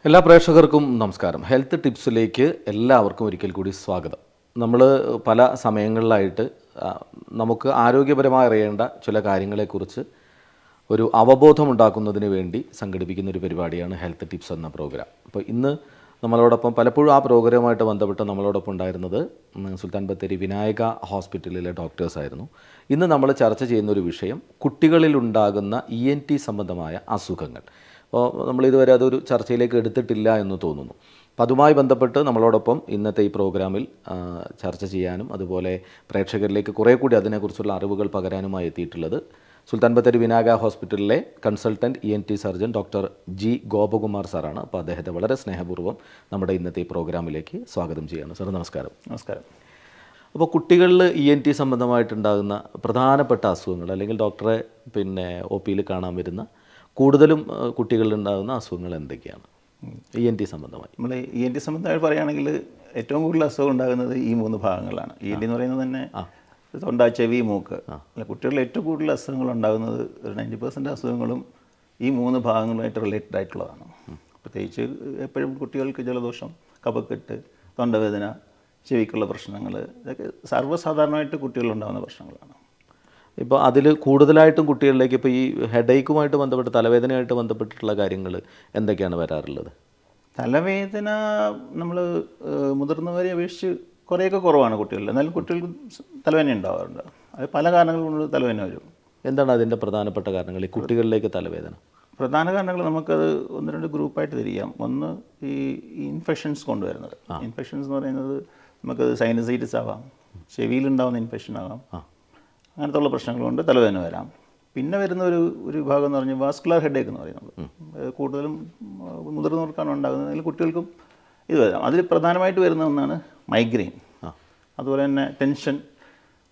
എല്ലാ പ്രേക്ഷകർക്കും നമസ്കാരം. ഹെൽത്ത് ടിപ്സിലേക്ക് എല്ലാവർക്കും ഒരിക്കൽ കൂടി സ്വാഗതം. നമ്മൾ പല സമയങ്ങളിലായിട്ട് നമുക്ക് ആരോഗ്യപരമായി അറിയേണ്ട ചില കാര്യങ്ങളെക്കുറിച്ച് ഒരു അവബോധമുണ്ടാക്കുന്നതിന് വേണ്ടി സംഘടിപ്പിക്കുന്ന ഒരു പരിപാടിയാണ് ഹെൽത്ത് ടിപ്സ് എന്ന പ്രോഗ്രാം. അപ്പോൾ ഇന്ന് നമ്മളോടൊപ്പം പലപ്പോഴും ആ പ്രോഗ്രാമുമായിട്ട് ബന്ധപ്പെട്ട് നമ്മളോടൊപ്പം ഉണ്ടായിരുന്നത് സുൽത്താൻ ബത്തേരി വിനായക ഹോസ്പിറ്റലിലെ ഡോക്ടേഴ്സായിരുന്നു. ഇന്ന് നമ്മൾ ചർച്ച ചെയ്യുന്നൊരു വിഷയം കുട്ടികളിലുണ്ടാകുന്ന ENT സംബന്ധമായ അസുഖങ്ങൾ. അപ്പോൾ നമ്മളിതുവരെ അതൊരു ചർച്ചയിലേക്ക് എടുത്തിട്ടില്ല എന്ന് തോന്നുന്നു. അപ്പോൾ അതുമായി ബന്ധപ്പെട്ട് നമ്മളോടൊപ്പം ഇന്നത്തെ ഈ പ്രോഗ്രാമിൽ ചർച്ച ചെയ്യാനും അതുപോലെ പ്രേക്ഷകരിലേക്ക് കുറേ കൂടി അതിനെക്കുറിച്ചുള്ള അറിവുകൾ പകരാനുമായി എത്തിയിട്ടുള്ളത് സുൽത്താൻ ബത്തേരി വിനായക ഹോസ്പിറ്റലിലെ consultant ENT surgeon doctor G. Gopakumar സാറാണ്. അപ്പോൾ അദ്ദേഹത്തെ വളരെ സ്നേഹപൂർവ്വം നമ്മുടെ ഇന്നത്തെ ഈ പ്രോഗ്രാമിലേക്ക് സ്വാഗതം ചെയ്യുകയാണ്. സാർ നമസ്കാരം. നമസ്കാരം. അപ്പോൾ കുട്ടികളിൽ ENT സംബന്ധമായിട്ടുണ്ടാകുന്ന പ്രധാനപ്പെട്ട അസുഖങ്ങൾ അല്ലെങ്കിൽ ഡോക്ടറെ OPയിൽ കാണാൻ വരുന്ന കൂടുതലും കുട്ടികളിലുണ്ടാകുന്ന അസുഖങ്ങൾ എന്തൊക്കെയാണ് ENT സംബന്ധമായി? നമ്മൾ ENT സംബന്ധമായി പറയുകയാണെങ്കിൽ ഏറ്റവും കൂടുതൽ അസുഖം ഉണ്ടാകുന്നത് ഈ 3 ഭാഗങ്ങളാണ്. ENT എന്ന് പറയുന്നത് തന്നെ തൊണ്ട, ചെവി, മൂക്ക്. അല്ല, കുട്ടികളിൽ ഏറ്റവും കൂടുതൽ അസുഖങ്ങൾ ഉണ്ടാകുന്നത് ഒരു 90% അസുഖങ്ങളും ഈ 3 ഭാഗങ്ങളുമായിട്ട് റിലേറ്റഡ് ആയിട്ടുള്ളതാണ്. പ്രത്യേകിച്ച് എപ്പോഴും കുട്ടികൾക്ക് ജലദോഷം, കഫക്കെട്ട്, തൊണ്ടവേദന, ചെവിക്കുള്ള പ്രശ്നങ്ങൾ, ഇതൊക്കെ സർവ്വസാധാരണമായിട്ട് കുട്ടികളിലുണ്ടാകുന്ന പ്രശ്നങ്ങളാണ്. ഇപ്പോൾ അതിൽ കൂടുതലായിട്ടും കുട്ടികളിലേക്ക് ഇപ്പോൾ ഈ ഹെഡേക്കുമായിട്ട് ബന്ധപ്പെട്ട് തലവേദനയായിട്ട് ബന്ധപ്പെട്ടിട്ടുള്ള കാര്യങ്ങൾ എന്തൊക്കെയാണ് വരാറുള്ളത്? തലവേദന നമ്മൾ മുതിർന്നവരെ അപേക്ഷിച്ച് കുറേയൊക്കെ കുറവാണ് കുട്ടികളിൽ. എന്നാലും കുട്ടികൾക്ക് തലവേദന ഉണ്ടാവാറുണ്ട്. അത് പല കാരണങ്ങൾ കൊണ്ട് തലവേദന വരും. എന്താണ് അതിൻ്റെ പ്രധാനപ്പെട്ട കാരണങ്ങൾ ഈ കുട്ടികളിലേക്ക് തലവേദന? പ്രധാന കാരണങ്ങൾ നമുക്കത് 1-2 ഗ്രൂപ്പായിട്ട് തിരിക്കാം. ഒന്ന് ഈ ഇൻഫെക്ഷൻസ് കൊണ്ടുവരുന്നത്. ഇൻഫെക്ഷൻസ് എന്ന് പറയുന്നത് നമുക്കത് സൈനസൈറ്റിസ് ആവാം, ചെവിയിലുണ്ടാകുന്ന ഇൻഫെക്ഷൻ ആകാം, അങ്ങനത്തെ ഉള്ള പ്രശ്നങ്ങൾ കൊണ്ട് തലവേദന വരാം. പിന്നെ വരുന്ന ഒരു വിഭാഗം എന്ന് പറഞ്ഞാൽ വാസ്കുലർ ഹെഡേക്ക് എന്ന് പറയുന്നത്. കൂടുതലും മുതിർന്നവർക്കാണ് ഉണ്ടാകുന്നത്. അതിൽ കുട്ടികൾക്കും ഇത് വരാം. അതിൽ പ്രധാനമായിട്ട് വരുന്ന ഒന്നാണ് മൈഗ്രെയിൻ. അതുപോലെ തന്നെ ടെൻഷൻ,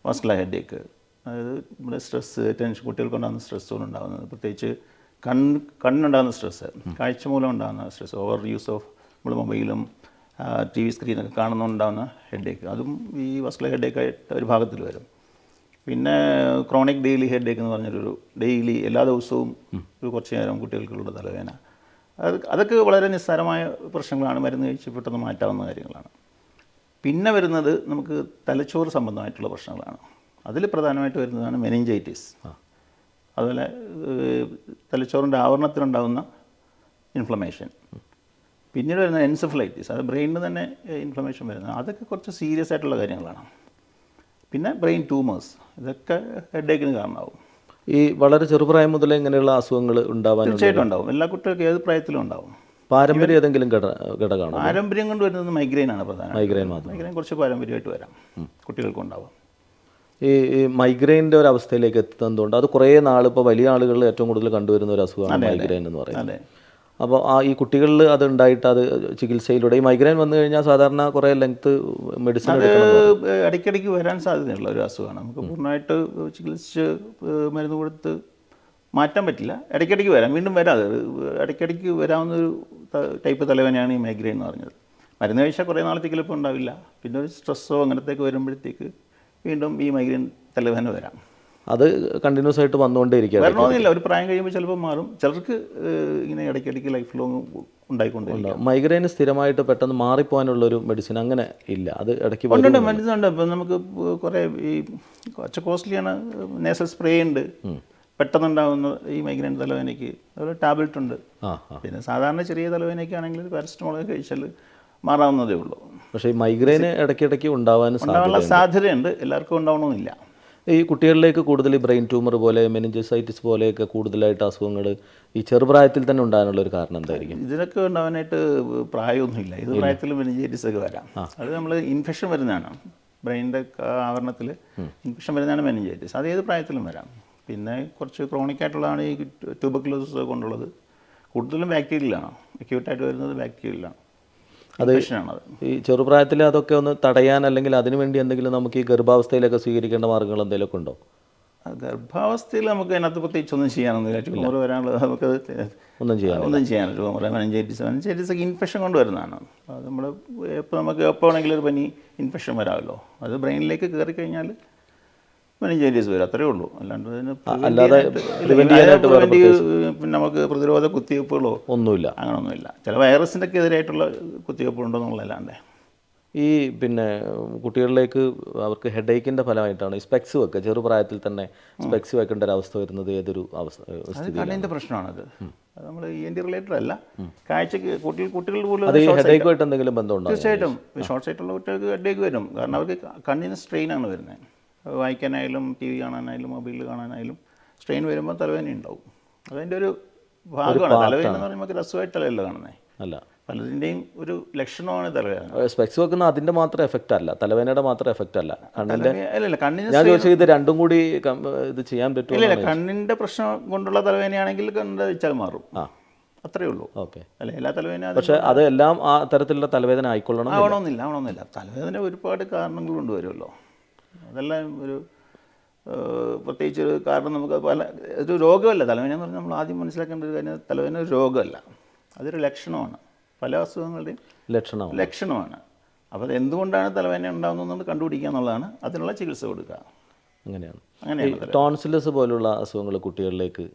വാസ്കുലർ ഹെഡേക്ക്, അതായത് നമ്മുടെ സ്ട്രെസ്സ്, ടെൻഷൻ, കുട്ടികൾക്കുണ്ടാകുന്ന സ്ട്രെസ്സുകളുണ്ടാകുന്നത്, പ്രത്യേകിച്ച് കണ്ണിനുണ്ടാകുന്ന സ്ട്രെസ്സ്, കാഴ്ച മൂലം ഉണ്ടാകുന്ന സ്ട്രെസ്, ഓവർ യൂസ് ഓഫ് നമ്മൾ മൊബൈലും TV സ്ക്രീനൊക്കെ കാണുന്നുണ്ടാകുന്ന ഹെഡേക്ക്, അതും ഈ വാസ്കുലർ ഹെഡേക്കായിട്ട് ഒരു ഭാഗത്തിൽ വരും. പിന്നെ ക്രോണിക് ഡെയിലി ഹെഡേക്ക് എന്ന് പറഞ്ഞൊരു ഡെയിലി എല്ലാ ദിവസവും ഒരു കുറച്ച് നേരം കുട്ടികൾക്കുള്ള തലവേദന, അതൊക്കെ വളരെ നിസ്സാരമായ പ്രശ്നങ്ങളാണ്. മരുന്ന് കഴിച്ച് പെട്ടെന്ന് മാറ്റാവുന്ന കാര്യങ്ങളാണ്. പിന്നെ വരുന്നത് നമുക്ക് തലച്ചോറ് സംബന്ധമായിട്ടുള്ള പ്രശ്നങ്ങളാണ്. അതിൽ പ്രധാനമായിട്ട് വരുന്നതാണ് മെനിഞ്ചൈറ്റിസ്. അതുപോലെ തലച്ചോറിൻ്റെ ആവരണത്തിലുണ്ടാകുന്ന ഇൻഫ്ലമേഷൻ. പിന്നീട് വരുന്ന എൻസെഫലൈറ്റിസ്, അത് ബ്രെയിനിന് തന്നെ ഇൻഫ്ലമേഷൻ വരുന്നത്. അതൊക്കെ കുറച്ച് സീരിയസ് ആയിട്ടുള്ള കാര്യങ്ങളാണ്. പിന്നെ ബ്രെയിൻ ട്യൂമേഴ്സ്, ഇതൊക്കെ ഹെഡേക്കിന് കാരണമാവും. ഈ വളരെ ചെറുപ്രായം മുതലേ ഇങ്ങനെയുള്ള അസുഖങ്ങൾ ഉണ്ടാവാൻ തീർച്ചയായിട്ടും ഉണ്ടാവും. എല്ലാ കുട്ടികൾക്കും ഏത് പ്രായത്തിലും ഉണ്ടാവും. പാരമ്പര്യം ഏതെങ്കിലും ഘടകമാണോ? പാരമ്പര്യം കൊണ്ട് വരുന്നത് മൈഗ്രെയിനാണ് പ്രധാനം. മൈഗ്രെയിൻ കുറച്ച് പാരമ്പര്യമായിട്ട് വരാം, കുട്ടികൾക്കും ഉണ്ടാവാം. ഈ മൈഗ്രെയിൻ്റെ ഒരു അവസ്ഥയിലേക്ക് എത്തുന്നതുകൊണ്ട് അത് കുറേ നാൾ ഇപ്പോൾ വലിയ ആളുകളിൽ ഏറ്റവും കൂടുതൽ കണ്ടുവരുന്ന ഒരു അസുഖമാണ് മൈഗ്രെയിൻ എന്ന് പറയുന്നത്. അപ്പോൾ ഈ കുട്ടികളിൽ അത് ഉണ്ടായിട്ട് അത് ചികിത്സയിലൂടെ ഈ മൈഗ്രെയിൻ വന്നു കഴിഞ്ഞാൽ സാധാരണ കുറേ ലെങ്ത് മെഡിസിൻ ഇടയ്ക്കിടയ്ക്ക് വരാൻ സാധ്യതയുള്ള ഒരു അസുഖമാണ്. നമുക്ക് പൂർണ്ണമായിട്ട് ചികിത്സിച്ച് മരുന്ന് കൊടുത്ത് മാറ്റാൻ പറ്റില്ല. ഇടയ്ക്കിടയ്ക്ക് വരാം, വീണ്ടും വരാം. അത് ഇടയ്ക്കിടയ്ക്ക് വരാവുന്നൊരു ടൈപ്പ് തലവേദനയാണ് ഈ മൈഗ്രെയിൻ എന്ന് പറഞ്ഞത്. മരുന്ന് കഴിച്ചാൽ കുറേ നാളത്തേക്ക് ചിലപ്പോൾ ഉണ്ടാവില്ല. പിന്നെ ഒരു സ്ട്രെസ്സോ അങ്ങനത്തേക്ക് വരുമ്പോഴത്തേക്ക് വീണ്ടും ഈ മൈഗ്രെയിൻ തലവേദന വരാം. അത് കണ്ടിന്യൂസ് ആയിട്ട് വന്നുകൊണ്ടേയിരിക്കുക. വരണമെന്നില്ല, ഒരു പ്രായം കഴിയുമ്പോൾ ചിലപ്പോൾ മാറും. ചിലർക്ക് ഇങ്ങനെ ഇടയ്ക്കിടയ്ക്ക് ലൈഫ് ലോങ് ഉണ്ടായിക്കൊണ്ടിരിക്കും. മൈഗ്രെയിൻ സ്ഥിരമായിട്ട് പെട്ടെന്ന് മാറിപ്പോകാനുള്ളൊരു മെഡിസിൻ അങ്ങനെ ഇല്ല, അത് ഇടയ്ക്ക് ഉണ്ട്. മെഡിസിൻ ഉണ്ട്. ഇപ്പം നമുക്ക് കുറേ ഈ കുറച്ച് കോസ്റ്റ്ലിയാണ്. നേസൽ സ്പ്രേ ഉണ്ട് പെട്ടെന്നുണ്ടാകുന്ന ഈ മൈഗ്രെയിൻ തലവേദനയ്ക്ക്. അതുപോലെ ടാബ്ലറ്റ് ഉണ്ട്. പിന്നെ സാധാരണ ചെറിയ തലവേദനയ്ക്ക് ആണെങ്കിൽ പാരസിറ്റമോൾ കഴിച്ചാൽ മാറാവുന്നതേ ഉള്ളൂ. പക്ഷേ ഈ മൈഗ്രെയിൻ ഇടയ്ക്കിടയ്ക്ക് ഉണ്ടാവാനുള്ള സാധ്യതയുണ്ട്. എല്ലാവർക്കും ഉണ്ടാവണമെന്നില്ല. ഈ കുട്ടികളിലേക്ക് കൂടുതൽ ഈ ബ്രെയിൻ ട്യൂമർ പോലെ മെനിഞ്ചൈറ്റിസ് പോലെയൊക്കെ കൂടുതലായിട്ട് അസുഖങ്ങൾ ഈ ചെറുപ്രായത്തിൽ തന്നെ ഉണ്ടാകാനുള്ളൊരു കാരണം എന്തായിരിക്കും? ഇതിനൊക്കെ ഉണ്ടാവാനായിട്ട് പ്രായമൊന്നുമില്ല. ഇത് പ്രായത്തിൽ മെനിഞ്ചൈറ്റിസ് ഒക്കെ വരാം. അത് നമ്മൾ ഇൻഫെക്ഷൻ വരുന്നതാണ്. ബ്രെയിനിൻ്റെ ആവരണത്തിൽ ഇൻഫെക്ഷൻ വരുന്നതാണ് മെനിഞ്ചൈറ്റിസ്. അത് ഏത് പ്രായത്തിലും വരാം. പിന്നെ കുറച്ച് ക്രോണിക് ആയിട്ടുള്ളതാണ് ഈ ട്യൂബർക്കുലോസിസ് കൊണ്ടുള്ളത്. കൂടുതലും ബാക്ടീരിയലാണ്. അക്യൂട്ടായിട്ട് വരുന്നത് ബാക്ടീരിയലാണ്. അത് ഈ ചെറുപ്രായത്തിൽ അതൊക്കെ ഒന്ന് തടയാൻ അല്ലെങ്കിൽ അതിനുവേണ്ടി എന്തെങ്കിലും നമുക്ക് ഈ ഗർഭാവസ്ഥയിലൊക്കെ സ്വീകരിക്കേണ്ട മാർഗ്ഗങ്ങൾ എന്തെങ്കിലുമൊക്കെ ഉണ്ടോ? ഗർഭാവസ്ഥയിൽ നമുക്ക് അതിനകത്ത് പ്രത്യേകിച്ചൊന്നും ചെയ്യാനൊന്നുമില്ല. ട്യൂമർ വരാനുള്ളത് നമുക്കത് ഒന്നും ചെയ്യാനില്ല. ട്യൂമർ മെനിഞ്ചൈറ്റിസ് ഒക്കെ ഇൻഫെക്ഷൻ കൊണ്ട് വരുന്നതാണ്. അത് നമ്മൾ ഇപ്പോൾ നമുക്ക് എപ്പോൾ വേണമെങ്കിലും ഒരു പനി ഇൻഫെക്ഷൻ വരാമല്ലോ. അത് ബ്രെയിനിലേക്ക് കയറിക്കഴിഞ്ഞാൽ മെനിഞ്ചൈറ്റിസ് വരും, അത്രയേ ഉള്ളൂ. അല്ലാണ്ട് അല്ലാതെ പ്രിവെൻറ്റ് ചെയ്യാനായിട്ട് വേറെ പിന്നെ നമുക്ക് പ്രതിരോധ കുത്തിവയ്പ്പുകളോ ഒന്നുമില്ല. അങ്ങനെയൊന്നുമില്ല. ചില വൈറസിൻ്റെ ഒക്കെ എതിരായിട്ടുള്ള കുത്തിവയ്പ്പുണ്ടെന്നുള്ളതല്ലാണ്ട്. ഈ പിന്നെ കുട്ടികളിലേക്ക് അവർക്ക് ഹെഡേക്കിൻ്റെ ഫലമായിട്ടാണ് ഈ സ്പെക്സ് വെക്കുക, ചെറുപ്രായത്തിൽ തന്നെ സ്പെക്സ് വെക്കേണ്ട ഒരു അവസ്ഥ വരുന്നത് ഏതൊരു സ്ഥിതി? കണ്ണിൻ്റെ പ്രശ്നമാണത്. അത് നമ്മൾ ENT റിലേറ്റഡ് അല്ല, കാഴ്ചക്ക് കുട്ടികൾ പോലും അത് ഈ ഹെഡേക്കുമായിട്ട് എന്തെങ്കിലും ബന്ധമുണ്ടോ? തീർച്ചയായിട്ടും ഷോർട്ട് സൈറ്റുള്ള കുട്ടികൾക്ക് ഹെഡേക്ക് വരും. കാരണം അവർക്ക് കണ്ണിന് സ്ട്രെയിനാണ് വരുന്നത്. വായിക്കാനായാലും TV കാണാനായാലും മൊബൈലിൽ കാണാനായാലും സ്ട്രെയിൻ വരുമ്പോൾ തലവേദന ഉണ്ടാവും. അതിൻ്റെ ഒരു ഭാഗമാണ്. തലവേദന എന്ന് പറയുമ്പോൾ നമുക്ക് രസമായിട്ടല്ല കാണുന്നത്, അല്ല, പലതിൻ്റെയും ഒരു ലക്ഷണമാണ് തലവേദന. സ്പെക്സ് വെക്കുന്ന അതിൻ്റെ മാത്രം എഫക്റ്റ് അല്ല, തലവേദനയുടെ മാത്രം എഫക്റ്റ് അല്ല, കണ്ണിൻ്റെ. അല്ലല്ല, കണ്ണിന് ഞാൻ ചോദിച്ചത് ഇത് രണ്ടും കൂടി ഇത് ചെയ്യാൻ പറ്റുമോ? ഇല്ല, കണ്ണിൻ്റെ പ്രശ്നം കൊണ്ടുള്ള തലവേദനയാണെങ്കിൽ കണ്ണിൻ്റെ വെച്ചാൽ മാറും, അത്രയേ ഉള്ളൂ. ഓക്കെ. അല്ല, എല്ലാ തലവേദന പക്ഷേ അതെല്ലാം ആ തരത്തിലുള്ള തലവേദന ആവണമെന്നില്ല. തലവേദന ഒരുപാട് കാരണങ്ങൾ കൊണ്ടുവരുമല്ലോ. അതെല്ലാം ഒരു പ്രത്യേകിച്ച് ഒരു കാരണം നമുക്ക് ഒരു രോഗമല്ല. തലവേദന എന്ന് പറഞ്ഞാൽ നമ്മൾ ആദ്യം മനസ്സിലാക്കേണ്ട ഒരു കാര്യം, തലവേദന ഒരു രോഗമല്ല, അതൊരു ലക്ഷണമാണ്. പല അസുഖങ്ങളുടെയും ലക്ഷണമാണ്. അപ്പോൾ അത് എന്തുകൊണ്ടാണ് തലവേദന ഉണ്ടാകുന്നതെന്ന് കണ്ടുപിടിക്കുക എന്നുള്ളതാണ്, അതിനുള്ള ചികിത്സ കൊടുക്കുക. അങ്ങനെയാണ് ടോൺസിലസ് പോലുള്ള അസുഖങ്ങൾ കുട്ടികളിലേക്ക്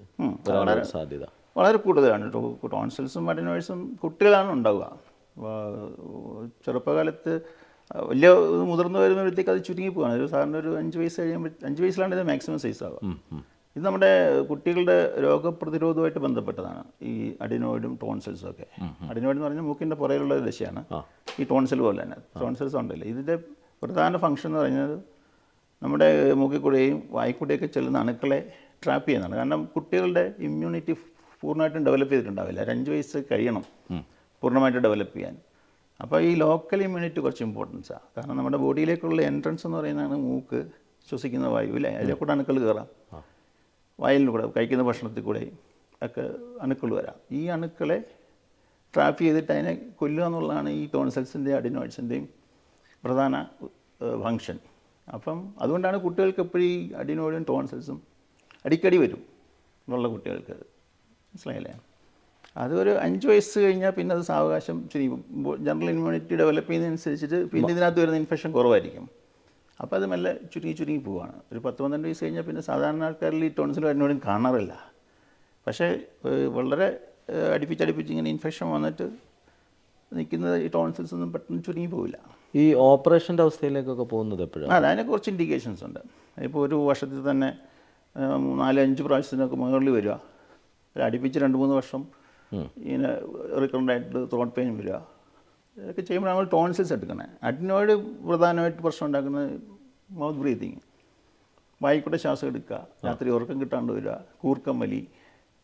വരാനുള്ള സാധ്യത വളരെ കൂടുതലാണ്. ടോൺസിൽസും അഡിനോയിഡ്സും കുട്ടികളാണ് ഉണ്ടാവുക. ചെറുപ്പകാലത്ത് വലിയ മുതിർന്നു വരുമ്പോഴത്തേക്ക് അത് ചുരുങ്ങി പോവാണ്. ഒരു സാധാരണ ഒരു 5 വയസ്സ് കഴിയുമ്പോൾ 5 വയസ്സിലാണ് ഇത് മാക്സിമം സൈസ് ആവുക. ഇത് നമ്മുടെ കുട്ടികളുടെ രോഗപ്രതിരോധവുമായിട്ട് ബന്ധപ്പെട്ടതാണ്, ഈ അഡിനോയിഡും ടോൺസിൽസും ഒക്കെ. അഡിനോയിഡ് എന്ന് പറഞ്ഞാൽ മൂക്കിൻ്റെ പുറയിലുള്ള ഒരു ദശയാണ്. ഈ ടോൺസിൽ പോലെ തന്നെ ടോൺസിൽസ് ഉണ്ടല്ലോ. ഇതിൻ്റെ പ്രധാന ഫംഗ്ഷൻ എന്ന് പറയുന്നത് നമ്മുടെ മൂക്കിൽ കൂടെയും വായിക്കൂടെയൊക്കെ ചെല്ലുന്ന അണുക്കളെ ട്രാപ്പ് ചെയ്യുന്നതാണ്. കാരണം കുട്ടികളുടെ ഇമ്മ്യൂണിറ്റി പൂർണ്ണമായിട്ടും ഡെവലപ്പ് ചെയ്തിട്ടുണ്ടാവില്ല. 5 വയസ്സ് കഴിയണം പൂർണ്ണമായിട്ട് ഡെവലപ്പ് ചെയ്യാൻ. അപ്പോൾ ഈ ലോക്കൽ ഇമ്മ്യൂണിറ്റി കുറച്ച് ഇമ്പോർട്ടൻസാണ്. കാരണം നമ്മുടെ ബോഡിയിലേക്കുള്ള എൻട്രൻസ് എന്ന് പറയുന്നതാണ് മൂക്ക്, ശ്വസിക്കുന്ന വായു, അല്ലേ? അതിലെ കൂടെ അണുക്കൾ കയറാം, വായിലൂടെ കഴിക്കുന്ന ഭക്ഷണത്തിൽ കൂടെ ഒക്കെ അണുക്കൾ വരാം. ഈ അണുക്കളെ ട്രാപ്പ് ചെയ്തിട്ട് അതിനെ കൊല്ലുക എന്നുള്ളതാണ് ഈ ടോൺസിൽസിൻ്റെയും അഡിനോയിഡ്സിൻ്റെയും പ്രധാന ഫങ്ഷൻ. അപ്പം അതുകൊണ്ടാണ് കുട്ടികൾക്ക് എപ്പോഴും ഈ അഡിനോയിഡും ടോൺസിൽസും അടിക്കടി വരും എന്നുള്ള കുട്ടികൾക്ക്, മനസ്സിലായില്ലേ? അതൊരു 5 വയസ്സ് കഴിഞ്ഞാൽ പിന്നെ അത് സാവകാശം ജനറൽ ഇമ്മ്യൂണിറ്റി ഡെവലപ്പ് ചെയ്യുന്നതനുസരിച്ചിട്ട് പിന്നെ ഇതിനകത്ത് വരുന്ന ഇൻഫെക്ഷൻ കുറവായിരിക്കും. അപ്പോൾ അത് മെല്ലെ ചുരുങ്ങി പോവുകയാണ്. ഒരു 10-12 വയസ്സ് കഴിഞ്ഞാൽ പിന്നെ സാധാരണ ആൾക്കാരിൽ ഈ ടോൺസിലും അഡിനോയിഡും കാണാറില്ല. പക്ഷേ വളരെ അടുപ്പിച്ച് ഇങ്ങനെ ഇൻഫെക്ഷൻ വന്നിട്ട് നിൽക്കുന്നത് ഈ ടോൺസിൽസ് ഒന്നും പെട്ടെന്ന് ചുരുങ്ങി പോവില്ല. ഈ ഓപ്പറേഷൻ്റെ അവസ്ഥയിലേക്കൊക്കെ പോകുന്നത് എപ്പോഴാണ്? അതിനെ കുറച്ച് ഇൻഡിക്കേഷൻസ് ഉണ്ട്. ഇപ്പോൾ ഒരു വർഷത്തിൽ തന്നെ 4-5 പ്രാവശ്യത്തിനൊക്കെ മുകളിൽ വരിക, അടുപ്പിച്ച് 2-3 വർഷം ഇങ്ങനെ റിക്കറൻ്റായിട്ട് ത്രോട്ട് പെയിൻ വരിക, ഇതൊക്കെ ചെയ്യുമ്പോൾ നമ്മൾ ടോൺസിൽസ് എടുക്കണേ. അഡിനോയിഡ് പ്രധാനമായിട്ട് പ്രശ്നം ഉണ്ടാക്കുന്നത് മൗത്ത് ബ്രീതിങ്, വായിക്കൂടെ ശ്വാസം എടുക്കുക, രാത്രി ഉറക്കം കിട്ടാണ്ട് വരിക, കൂർക്കം വലി,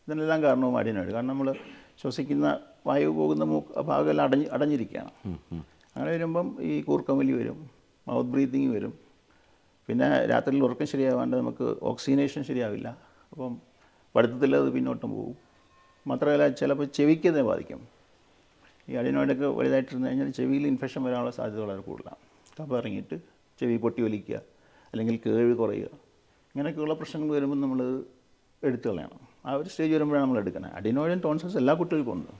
ഇതിനെല്ലാം കാരണവും അഡിനോയിഡ്. കാരണം നമ്മൾ ശ്വസിക്കുന്ന വായു പോകുന്ന ഭാഗമെല്ലാം അടഞ്ഞിരിക്കുകയാണ്. അങ്ങനെ വരുമ്പം ഈ കൂർക്കം വലി വരും, മൗത്ത് ബ്രീതിങ് വരും. പിന്നെ രാത്രിയിൽ ഉറക്കം ശരിയാവാണ്ട് നമുക്ക് ഓക്സിജനേഷൻ ശരിയാവില്ല. അപ്പം പഠിത്തത്തിൽ അത് പിന്നോട്ടും പോകും. മാത്രമല്ല ചിലപ്പോൾ ചെവിക്കതിനെ ബാധിക്കും. ഈ അഡിനോയിഡൊക്കെ വലുതായിട്ടിരുന്ന് കഴിഞ്ഞാൽ ചെവിയിൽ ഇൻഫെക്ഷൻ വരാനുള്ള സാധ്യത വളരെ കൂടുതലാണ്. കഫം ഇറങ്ങിയിട്ട് ചെവി പൊട്ടി വലിക്കുക, അല്ലെങ്കിൽ കേൾവി കുറയുക, ഇങ്ങനെയൊക്കെയുള്ള പ്രശ്നങ്ങൾ വരുമ്പോൾ നമ്മൾ എടുത്തു കളയണം. ആ ഒരു സ്റ്റേജ് വരുമ്പോഴാണ് നമ്മൾ എടുക്കണം. അഡിനോയിഡും ടോൺസിൽസ് എല്ലാ കുട്ടികൾക്കും ഉണ്ട്.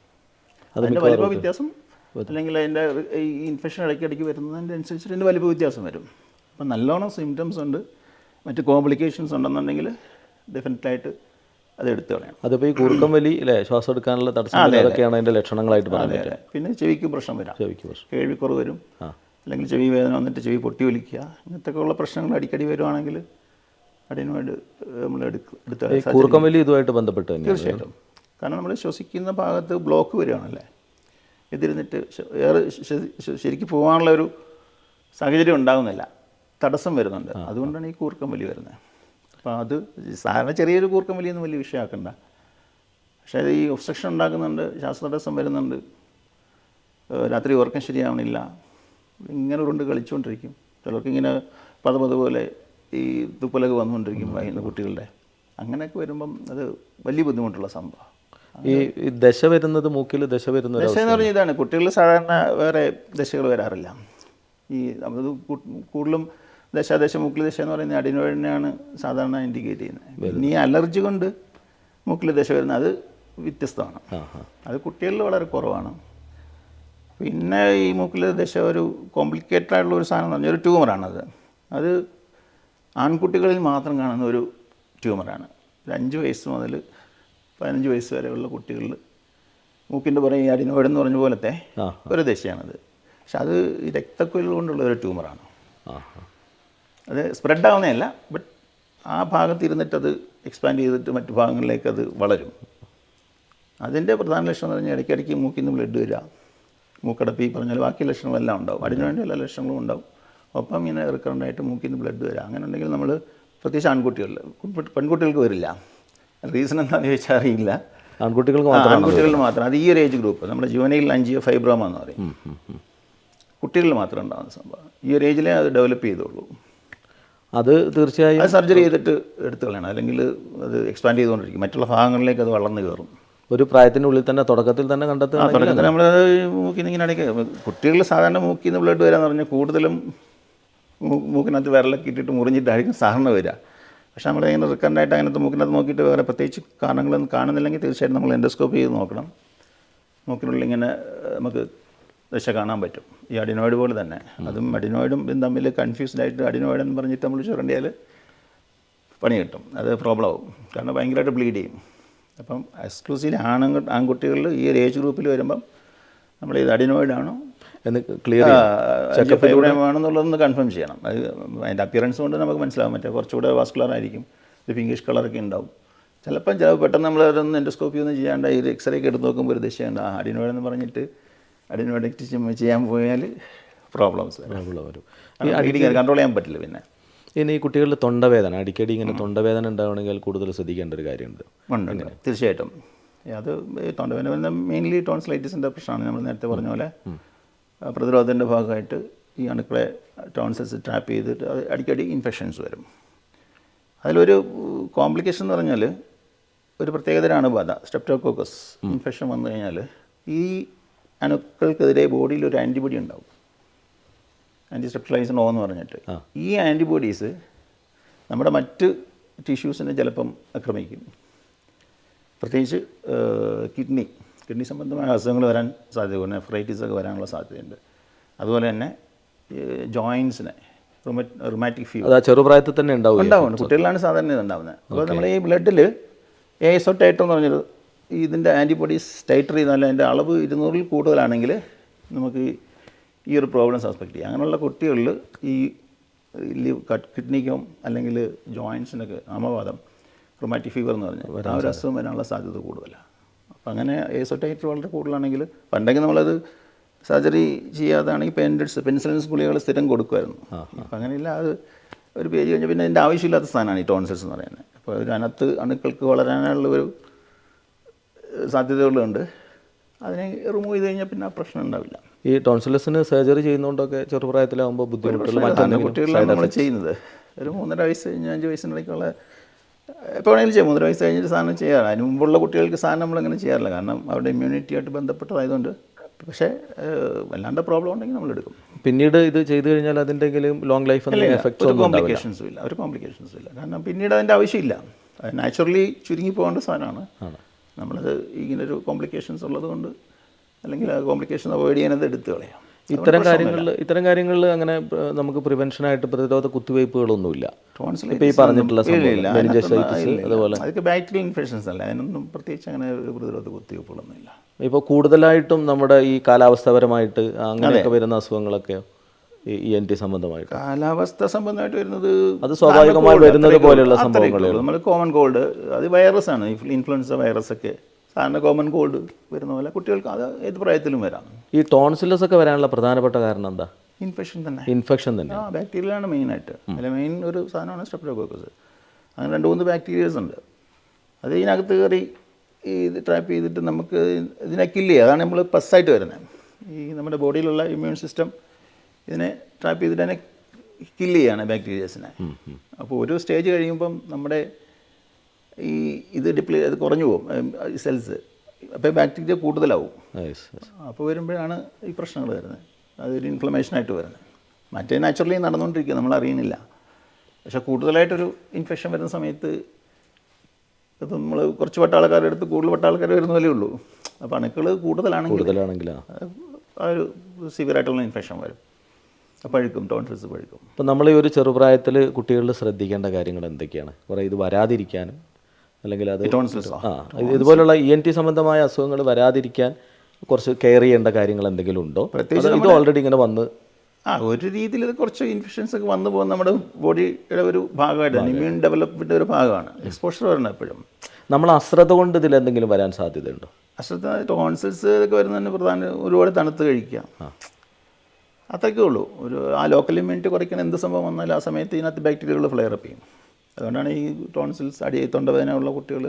അതിൻ്റെ വലിപ്പ വ്യത്യാസം, അല്ലെങ്കിൽ അതിൻ്റെ ഈ ഇൻഫെക്ഷൻ ഇടയ്ക്കിടയ്ക്ക് വരുന്നതിൻ്റെ അനുസരിച്ചിട്ട് അതിൻ്റെ വലിപ്പ വ്യത്യാസം വരും. അപ്പം നല്ലോണം സിംറ്റംസ് ഉണ്ട്, മറ്റ് കോംപ്ലിക്കേഷൻസ് ഉണ്ടെന്നുണ്ടെങ്കിൽ ഡെഫിനറ്റായിട്ട് അത് എടുത്തു കളയണം. അതിപ്പോൾ ഈ കൂർക്കം വലി അല്ലേ, ശ്വാസം എടുക്കാനുള്ള തടസ്സം, അതൊക്കെയാണ് അതിൻ്റെ ലക്ഷണങ്ങളായിട്ട് പറയുന്നത്. പിന്നെ ചെവിക്ക് പ്രശ്നം വരാം, കേൾവിക്കുറവ് വരും, അല്ലെങ്കിൽ ചെവി വേദന വന്നിട്ട് ചെവി പൊട്ടി വലിക്കുക, ഇങ്ങനത്തെയൊക്കെ ഉള്ള പ്രശ്നങ്ങൾ അടിക്കടി വരുവാണെങ്കിൽ അഡിനോയിഡ് നമ്മൾ എടുത്ത കൂർക്കം വലി ഇതുമായിട്ട് ബന്ധപ്പെട്ട് തന്നെ തീർച്ചയായിട്ടും. കാരണം നമ്മൾ ശ്വസിക്കുന്ന ഭാഗത്ത് ബ്ലോക്ക് വരികയാണല്ലേ, ഇതിരുന്നിട്ട് ഏറെ ശരിക്കും പോകാനുള്ള ഒരു സാഹചര്യം ഉണ്ടാകുന്നില്ല, തടസ്സം വരുന്നുണ്ട്. അതുകൊണ്ടാണ് ഈ കൂർക്കം വലി വരുന്നത്. അപ്പോൾ അത് സാധാരണ ചെറിയൊരു കൂർക്കം വലിയൊന്നും വലിയ വിഷയമാക്കണ്ട. പക്ഷേ ഈ ഒബ്സ്ട്രക്ഷൻ ഉണ്ടാക്കുന്നുണ്ട്, ശ്വാസതടസ്സം വരുന്നുണ്ട്, രാത്രി ഉറക്കം ശരിയാവണില്ല, ഇങ്ങനെ ഉരുണ്ട് കളിച്ചുകൊണ്ടിരിക്കും. ചിലർക്ക് ഇങ്ങനെ പതുപോലെ ഈ തുപ്പലൊക്കെ വന്നുകൊണ്ടിരിക്കും വൈകുന്ന കുട്ടികളുടെ. അങ്ങനെയൊക്കെ വരുമ്പം അത് വലിയ ബുദ്ധിമുട്ടുള്ള സംഭവം. ഈ ദശ വരുന്നത് മൂക്കിൽ ദശ വരുന്നത് ദശ എന്ന് പറഞ്ഞാൽ ഇതാണ്. കുട്ടികളിൽ സാധാരണ വേറെ ദശകൾ വരാറില്ല. ഈ അത് കൂടുതലും മൂക്കിൽ ദശ എന്ന് പറയുന്നത് അഡിനോയിഡിനെയാണ് സാധാരണ ഇൻഡിക്കേറ്റ് ചെയ്യുന്നത്. പിന്നെ ഈ അലർജി കൊണ്ട് മൂക്കിൽ ദശ വരുന്നത് അത് വ്യത്യസ്തമാണ്. അത് കുട്ടികളിൽ വളരെ കുറവാണ്. പിന്നെ ഈ മൂക്കിൽ ദശ ഒരു കോംപ്ലിക്കേറ്റഡ് ആയിട്ടുള്ള ഒരു സാധനം എന്ന് പറഞ്ഞാൽ ഒരു ട്യൂമറാണത്. അത് ആൺകുട്ടികളിൽ മാത്രം കാണുന്ന ഒരു ട്യൂമറാണ്. ഒരു 5 വയസ്സ് മുതൽ 15 വയസ്സ് വരെയുള്ള കുട്ടികളിൽ മൂക്കിൻ്റെ പുറകെ ഈ അഡിനോയിഡ് എന്ന് പറഞ്ഞ പോലത്തെ ഒരു ദശയാണത്. പക്ഷെ അത് ഈ രക്തക്കുഴൽ കൊണ്ടുള്ള ഒരു ട്യൂമറാണ്. അത് സ്പ്രെഡ് ആവുന്നതല്ല, ബട്ട് ആ ഭാഗത്ത് ഇരുന്നിട്ടത് എക്സ്പാൻഡ് ചെയ്തിട്ട് മറ്റു ഭാഗങ്ങളിലേക്ക് അത് വളരും. അതിൻ്റെ പ്രധാന ലക്ഷണം എന്ന് പറഞ്ഞാൽ ഇടയ്ക്കിടയ്ക്ക് മൂക്കിൽ നിന്ന് ബ്ലഡ് വരിക, മൂക്കടപ്പ്, ഈ പറഞ്ഞാൽ ബാക്കി ലക്ഷണങ്ങളെല്ലാം ഉണ്ടാവും. അഡിനോയിഡിൻ്റെ എല്ലാ ലക്ഷണങ്ങളും ഉണ്ടാവും. ഒപ്പം ഇങ്ങനെ റിക്കറൻ്റായിട്ട് മൂക്കിൽ നിന്ന് ബ്ലഡ് വരിക. അങ്ങനെ ഉണ്ടെങ്കിൽ നമ്മൾ പ്രത്യേകിച്ച് ആൺകുട്ടികളിൽ, പെൺകുട്ടികൾക്ക് വരില്ല. റീസൺ എന്താണെന്ന് ചോദിച്ചാൽ അറിയില്ല. ആൺകുട്ടികളിൽ മാത്രം. അത് ഈ ഒരു ഏജ് ഗ്രൂപ്പ്, നമ്മുടെ ജുവനൈൽ ആൻജിയോഫൈബ്രോമ എന്ന് പറയും, കുട്ടികളിൽ മാത്രം ഉണ്ടാകുന്ന സംഭവം. ഈ ഒരു ഏജിലേ അത് ഡെവലപ്പ് ചെയ്തോളൂ. അത് തീർച്ചയായും അത് സർജറി ചെയ്തിട്ട് എടുത്തു കളയണം, അല്ലെങ്കിൽ അത് എക്സ്പാൻഡ് ചെയ്തുകൊണ്ടിരിക്കും, മറ്റുള്ള ഭാഗങ്ങളിലേക്ക് അത് വളർന്നു കയറും. ഒരു പ്രായത്തിനുള്ളിൽ തന്നെ തുടക്കത്തിൽ തന്നെ കണ്ടെത്തുക. തുടക്കത്തിൽ നമ്മൾ മൂക്കിൽ നിന്ന് ഇങ്ങനെ അടയ്ക്കുക. കുട്ടികളിൽ സാധാരണ മൂക്കിൽ നിന്ന് ബ്ലഡ് വരാന്ന് പറഞ്ഞാൽ കൂടുതലും മൂക്കിനകത്ത് വിരലൊക്കെ ഇട്ടിട്ട് മുറിഞ്ഞിട്ടായിരിക്കും സാധാരണ വരിക. പക്ഷേ നമ്മളിങ്ങനെ റിക്കറൻ്റായിട്ട് അങ്ങനത്തെ മൂക്കിനകത്ത് നോക്കിയിട്ട് വേറെ പ്രത്യേകിച്ച് കാരണങ്ങളൊന്നും കാണുന്നില്ലെങ്കിൽ തീർച്ചയായിട്ടും നമ്മൾ എൻഡോസ്കോപ്പ് ചെയ്ത് നോക്കണം. മൂക്കിനുള്ളിൽ ഇങ്ങനെ നമുക്ക് ദശ കാണാൻ പറ്റും. ഈ അഡിനോയിഡ് പോലെ തന്നെ. അതും അഡിനോയിഡും തമ്മിൽ കൺഫ്യൂസ്ഡ് ആയിട്ട് അഡിനോയിഡ് എന്ന് പറഞ്ഞിട്ട് നമ്മൾ ചുരണ്ടിയാൽ പണി കിട്ടും. അത് പ്രോബ്ലം ആവും. കാരണം ഭയങ്കരമായിട്ട് ബ്ലീഡ് ചെയ്യും. അപ്പം എക്സ്ക്ലൂസീവ്ലി ആൺകുട്ടികളിൽ ഈ ഒരു ഏജ് ഗ്രൂപ്പിൽ വരുമ്പം നമ്മൾ ഇത് അഡിനോയിഡാണോ എന്ന് ക്ലിയർ ആണെന്നുള്ളതൊന്ന് കൺഫേം ചെയ്യണം. അത് അതിൻ്റെ അപ്പിയറൻസ് കൊണ്ട് നമുക്ക് മനസ്സിലാവും. മറ്റേ കുറച്ചുകൂടെ വാസ്കുലർ ആയിരിക്കും, ഒരു പിങ്കിഷ് കളറൊക്കെ ഉണ്ടാവും. ചിലപ്പം പെട്ടെന്ന് നമ്മളൊന്ന് എൻഡോസ്കോപ്പി ഒന്നും ചെയ്യാണ്ട് ഈ എക്സ്റേ ഒക്കെ എടുത്ത് നോക്കുമ്പോൾ ഒരു ദശയുണ്ട്, അഡിനോയിഡ് എന്ന് പറഞ്ഞിട്ട് അഡിനോയിഡ് ചെയ്യാൻ പോയാൽ പ്രോബ്ലംസ് വരും. കൺട്രോൾ ചെയ്യാൻ പറ്റില്ല. പിന്നെ ഇനി ഈ കുട്ടികളിൽ തൊണ്ടവേദന, അടിക്കടി ഇങ്ങനെ തൊണ്ടവേദന ഉണ്ടാവണമെങ്കിൽ കൂടുതൽ ശ്രദ്ധിക്കേണ്ട ഒരു കാര്യമുണ്ട്. ഉണ്ട്, തീർച്ചയായിട്ടും. അത് തൊണ്ടവേദന മെയിൻലി ടോൺസിലൈറ്റിസിൻ്റെ പ്രശ്നമാണ്. നമ്മൾ നേരത്തെ പറഞ്ഞ പോലെ പ്രതിരോധത്തിൻ്റെ ഭാഗമായിട്ട് ഈ അണുക്കളെ ടോൺസിൽസ് ട്രാപ്പ് ചെയ്തിട്ട് അത് അടിക്കടി ഇൻഫെക്ഷൻസ് വരും. അതിലൊരു കോംപ്ലിക്കേഷൻ എന്ന് പറഞ്ഞാൽ ഒരു പ്രത്യേകതരം അണുബാധ, സ്ട്രെപ്റ്റോകോക്കസ് ഇൻഫെക്ഷൻ വന്നു കഴിഞ്ഞാൽ ഈ അണുക്കൾക്കെതിരെ ബോഡിയിൽ ഒരു ആൻറ്റിബോഡി ഉണ്ടാവും, ആൻറ്റിസ്ട്രെപ്റ്റലൈസിൻ O എന്ന് പറഞ്ഞിട്ട്. ഈ ആൻറ്റിബോഡീസ് നമ്മുടെ മറ്റ് ടിഷ്യൂസിനെ ചിലപ്പം ആക്രമിക്കും. പ്രത്യേകിച്ച് കിഡ്നി സംബന്ധമായ അസുഖങ്ങൾ വരാൻ സാധ്യതയുണ്ട്, നെഫ്രൈറ്റിസ് ഒക്കെ വരാനുള്ള സാധ്യതയുണ്ട്. അതുപോലെ തന്നെ ജോയിൻസിനെ, റുമാറ്റിക് ഫീവർ ചെറുപ്രായത്തിൽ തന്നെ ഉണ്ടാവും. കുട്ടികളിലാണ് സാധാരണ ഇത് ഉണ്ടാകുന്നത്. അപ്പോൾ നമ്മൾ ഈ ബ്ലഡിൽ ASO-TITR എന്ന് പറഞ്ഞൊരു ഇതിൻ്റെ ആൻറ്റിബോഡീസ് ടൈറ്റർ ചെയ്താൽ അതിൻ്റെ അളവ് 200-ൽ കൂടുതലാണെങ്കിൽ നമുക്ക് ഈ ഒരു പ്രോബ്ലം സസ്പെക്ട് ചെയ്യാം. അങ്ങനെയുള്ള കുട്ടികളിൽ ഈ കിഡ്നിക്കും അല്ലെങ്കിൽ ജോയിൻസിനൊക്കെ അമവാദം, റുമാറ്റിക് ഫീവർ എന്ന് പറഞ്ഞാൽ ആ ഒരു അസുഖം വരാനുള്ള സാധ്യത കൂടുതലാണ്. അപ്പം അങ്ങനെ ASO-TITR വളരെ കൂടുതലാണെങ്കിൽ, പണ്ടെങ്കിൽ നമ്മളത് സർജറി ചെയ്യാതാണെങ്കിൽ പെൻസിലിൻസ് ഗുളികകൾ സ്ഥിരം കൊടുക്കുമായിരുന്നു. അപ്പം അങ്ങനെയില്ല, അത് ഒരു പേജ് കഴിഞ്ഞാൽ പിന്നെ അതിൻ്റെ ആവശ്യമില്ലാത്ത സാധനമാണ് ഈ ടോൺസിൽസ് എന്ന് പറയുന്നത്. അപ്പോൾ ഒരു അണുക്കൾക്ക് വളരാനുള്ള ഒരു സാധ്യതകളുണ്ട്. അതിനെ റിമൂവ് ചെയ്ത് കഴിഞ്ഞാൽ പിന്നെ ആ പ്രശ്നം ഉണ്ടാവില്ല. ഈ ടോൺസിലസിന് സർജറി ചെയ്യുന്നതുകൊണ്ടൊക്കെ ചെറുപ്രായത്തിലാകുമ്പോൾ ബുദ്ധിമുട്ടുകൾ കുട്ടികളാണ് നമ്മൾ ചെയ്യുന്നത്. ഒരു 3.5 വയസ്സ് കഴിഞ്ഞ് 5 വയസ്സിനിടയ്ക്കുള്ള എപ്പോൾ വേണമെങ്കിലും ചെയ്യാം. 3.5 വയസ്സ് കഴിഞ്ഞിട്ട് സാധനം ചെയ്യാറ്. അതിന് മുമ്പുള്ള കുട്ടികൾക്ക് സാധനം നമ്മളങ്ങനെ ചെയ്യാറില്ല, കാരണം അവരുടെ ഇമ്മ്യൂണിറ്റിയായിട്ട് ബന്ധപ്പെട്ടതായതുകൊണ്ട്. പക്ഷേ വല്ലാണ്ട് പ്രോബ്ലം ഉണ്ടെങ്കിൽ നമ്മളെടുക്കും. പിന്നീട് ഇത് ചെയ്തു കഴിഞ്ഞാൽ അതിൻ്റെങ്കിലും ലോങ് ലൈഫ് എഫക്ട്സ് കോംപ്ലിക്കേഷൻസും ഇല്ല, ഒരു കോംപ്ലിക്കേഷൻസും ഇല്ല. കാരണം പിന്നീട് അതിൻ്റെ ആവശ്യമില്ല. അത് നാച്ചുറലി ചുരുങ്ങി പോകേണ്ട സാധനമാണ്. നമ്മളത് ഇങ്ങനൊരു കോംപ്ലിക്കേഷൻസ് ഉള്ളത് കൊണ്ട്, അല്ലെങ്കിൽ ആ കോംപ്ലിക്കേഷൻ അവോയ്ഡ് ചെയ്യാനത് എടുത്തു കളയാം. ഇത്തരം കാര്യങ്ങളിൽ അങ്ങനെ നമുക്ക് പ്രിവെൻഷനായിട്ട് പ്രതിരോധ കുത്തിവയ്പ്പുകളൊന്നുമില്ല. ഇപ്പോൾ ഈ പറഞ്ഞിട്ടുള്ള അതുപോലെ അതൊക്കെ ബാക്ടീരിയൽ ഇൻഫെക്ഷൻസ് അല്ല, അതിനൊന്നും പ്രത്യേകിച്ച് അങ്ങനെ ഒരു പ്രതിരോധ കുത്തിവയ്പ്പുകളൊന്നുമില്ല. ഇപ്പോൾ കൂടുതലായിട്ടും നമ്മുടെ ഈ കാലാവസ്ഥാപരമായിട്ട് അങ്ങനെയൊക്കെ വരുന്ന അസുഖങ്ങളൊക്കെ ENT സംബന്ധമായിട്ട്, കാലാവസ്ഥ സംബന്ധമായിട്ട് വരുന്നത് അത് സ്വാഭാവികമായി വരുന്നത് പോലെയുള്ള സംഭവങ്ങൾ. നമ്മൾ കോമൺ കോൾഡ്, അത് വൈറസാണ്, ഇൻഫ്ലുവൻസ വൈറസൊക്കെ സാധാരണ കോമൺ കോൾഡ് വരുന്ന പോലെ കുട്ടികൾക്ക് അത് ഏത് പ്രായത്തിലും വരാം. ഈ ടോൺസിലസ് ഒക്കെ വരാനുള്ള പ്രധാനപ്പെട്ട കാരണം എന്താ? ഇൻഫെക്ഷൻ തന്നെ. ബാക്ടീരിയലാണ് മെയിനായിട്ട്. അതിൽ മെയിൻ ഒരു സാധനമാണ് സ്ട്രെപ്റ്റോകോക്കസ്. അങ്ങനെ 2-3 ബാക്ടീരിയസ് ഉണ്ട്. അത് ഇതിനകത്ത് കയറി ഇത് ട്രാപ്പ് ചെയ്തിട്ട് നമുക്ക് ഇതിനെ കില്ല് ചെയ്യുക. അതാണ് നമ്മൾ പസ്സായിട്ട് വരുന്നത്. ഈ നമ്മുടെ ബോഡിയിലുള്ള ഇമ്മ്യൂൺ സിസ്റ്റം ഇതിനെ ട്രാപ്പ് ചെയ്തിട്ട് അതിനെ കില്ല് ചെയ്യുകയാണ് ബാക്ടീരിയസിനെ. അപ്പോൾ ഒരു സ്റ്റേജ് കഴിയുമ്പം നമ്മുടെ ഈ ഇത് അത് കുറഞ്ഞു പോകും സെൽസ്. അപ്പോൾ ബാക്ടീരിയ കൂടുതലാവും. അപ്പോൾ വരുമ്പോഴാണ് ഈ പ്രശ്നങ്ങൾ വരുന്നത്. അതൊരു ഇൻഫ്ലമേഷനായിട്ട് വരുന്നത്. മറ്റേ നാച്ചുറലി നടന്നുകൊണ്ടിരിക്കുക, നമ്മൾ അറിയുന്നില്ല. പക്ഷേ കൂടുതലായിട്ടൊരു ഇൻഫെക്ഷൻ വരുന്ന സമയത്ത് ഇത് നമ്മൾ കുറച്ച് പട്ടാൾക്കാരുടെ അടുത്ത് കൂടുതൽ പട്ടാൾക്കാർ വരുന്ന പോലെ ഉള്ളൂ. അപ്പോൾ അണുക്കൾ കൂടുതലാണെങ്കിൽ ആ ഒരു സിവിയറായിട്ടുള്ള ഇൻഫെക്ഷൻ വരും. പഴുക്കും, ടോൺസിൽസ് പഴുക്കും. ഇപ്പം നമ്മൾ ഈ ഒരു ചെറുപ്രായത്തിൽ കുട്ടികളിൽ ശ്രദ്ധിക്കേണ്ട കാര്യങ്ങൾ എന്തൊക്കെയാണ്? കുറേ ഇത് വരാതിരിക്കാനും അല്ലെങ്കിൽ അത് ടോൺസിൽസോ? ഇതുപോലുള്ള ENT സംബന്ധമായ അസുഖങ്ങൾ വരാതിരിക്കാൻ കുറച്ച് കെയർ ചെയ്യേണ്ട കാര്യങ്ങൾ എന്തെങ്കിലും ഉണ്ടോ? പ്രത്യേകിച്ച് ഇത് ഓൾറെഡി ഇങ്ങനെ വന്ന് ഒരു രീതിയിൽ ഇത് കുറച്ച് ഇൻഫെക്ഷൻസ് ഒക്കെ വന്നു പോകുന്ന നമ്മുടെ ബോഡിയുടെ ഒരു ഭാഗമായിട്ടാണ്, ഇമ്മ്യൂൺ ഡെവലപ്മെൻറ്റ് ഒരു ഭാഗമാണ്. എക്സ്പോഷർ വരണം എപ്പോഴും. നമ്മൾ അശ്രദ്ധ കൊണ്ട് ഇതിൽ എന്തെങ്കിലും വരാൻ സാധ്യതയുണ്ടോ? അശ്രദ്ധ ടോൺസിൽസ് ഒക്കെ വരുന്നതിന് പ്രധാന ഒരുപാട് തണുത്ത് കഴിക്കാം, അത്രയ്ക്കേ ഉള്ളൂ. ആ ലോക്കൽ ഇമ്മ്യൂണിറ്റി കുറയ്ക്കാൻ എന്ത് സംഭവം വന്നാലും ആ സമയത്ത് ഇതിനകത്ത് ബാക്ടീരിയകൾ ഫ്ലെയർ അപ്പ് ചെയ്യും. അതുകൊണ്ടാണ് ഈ ടോൺസിൽസ് തൊണ്ടവേദന ഉള്ള കുട്ടികൾ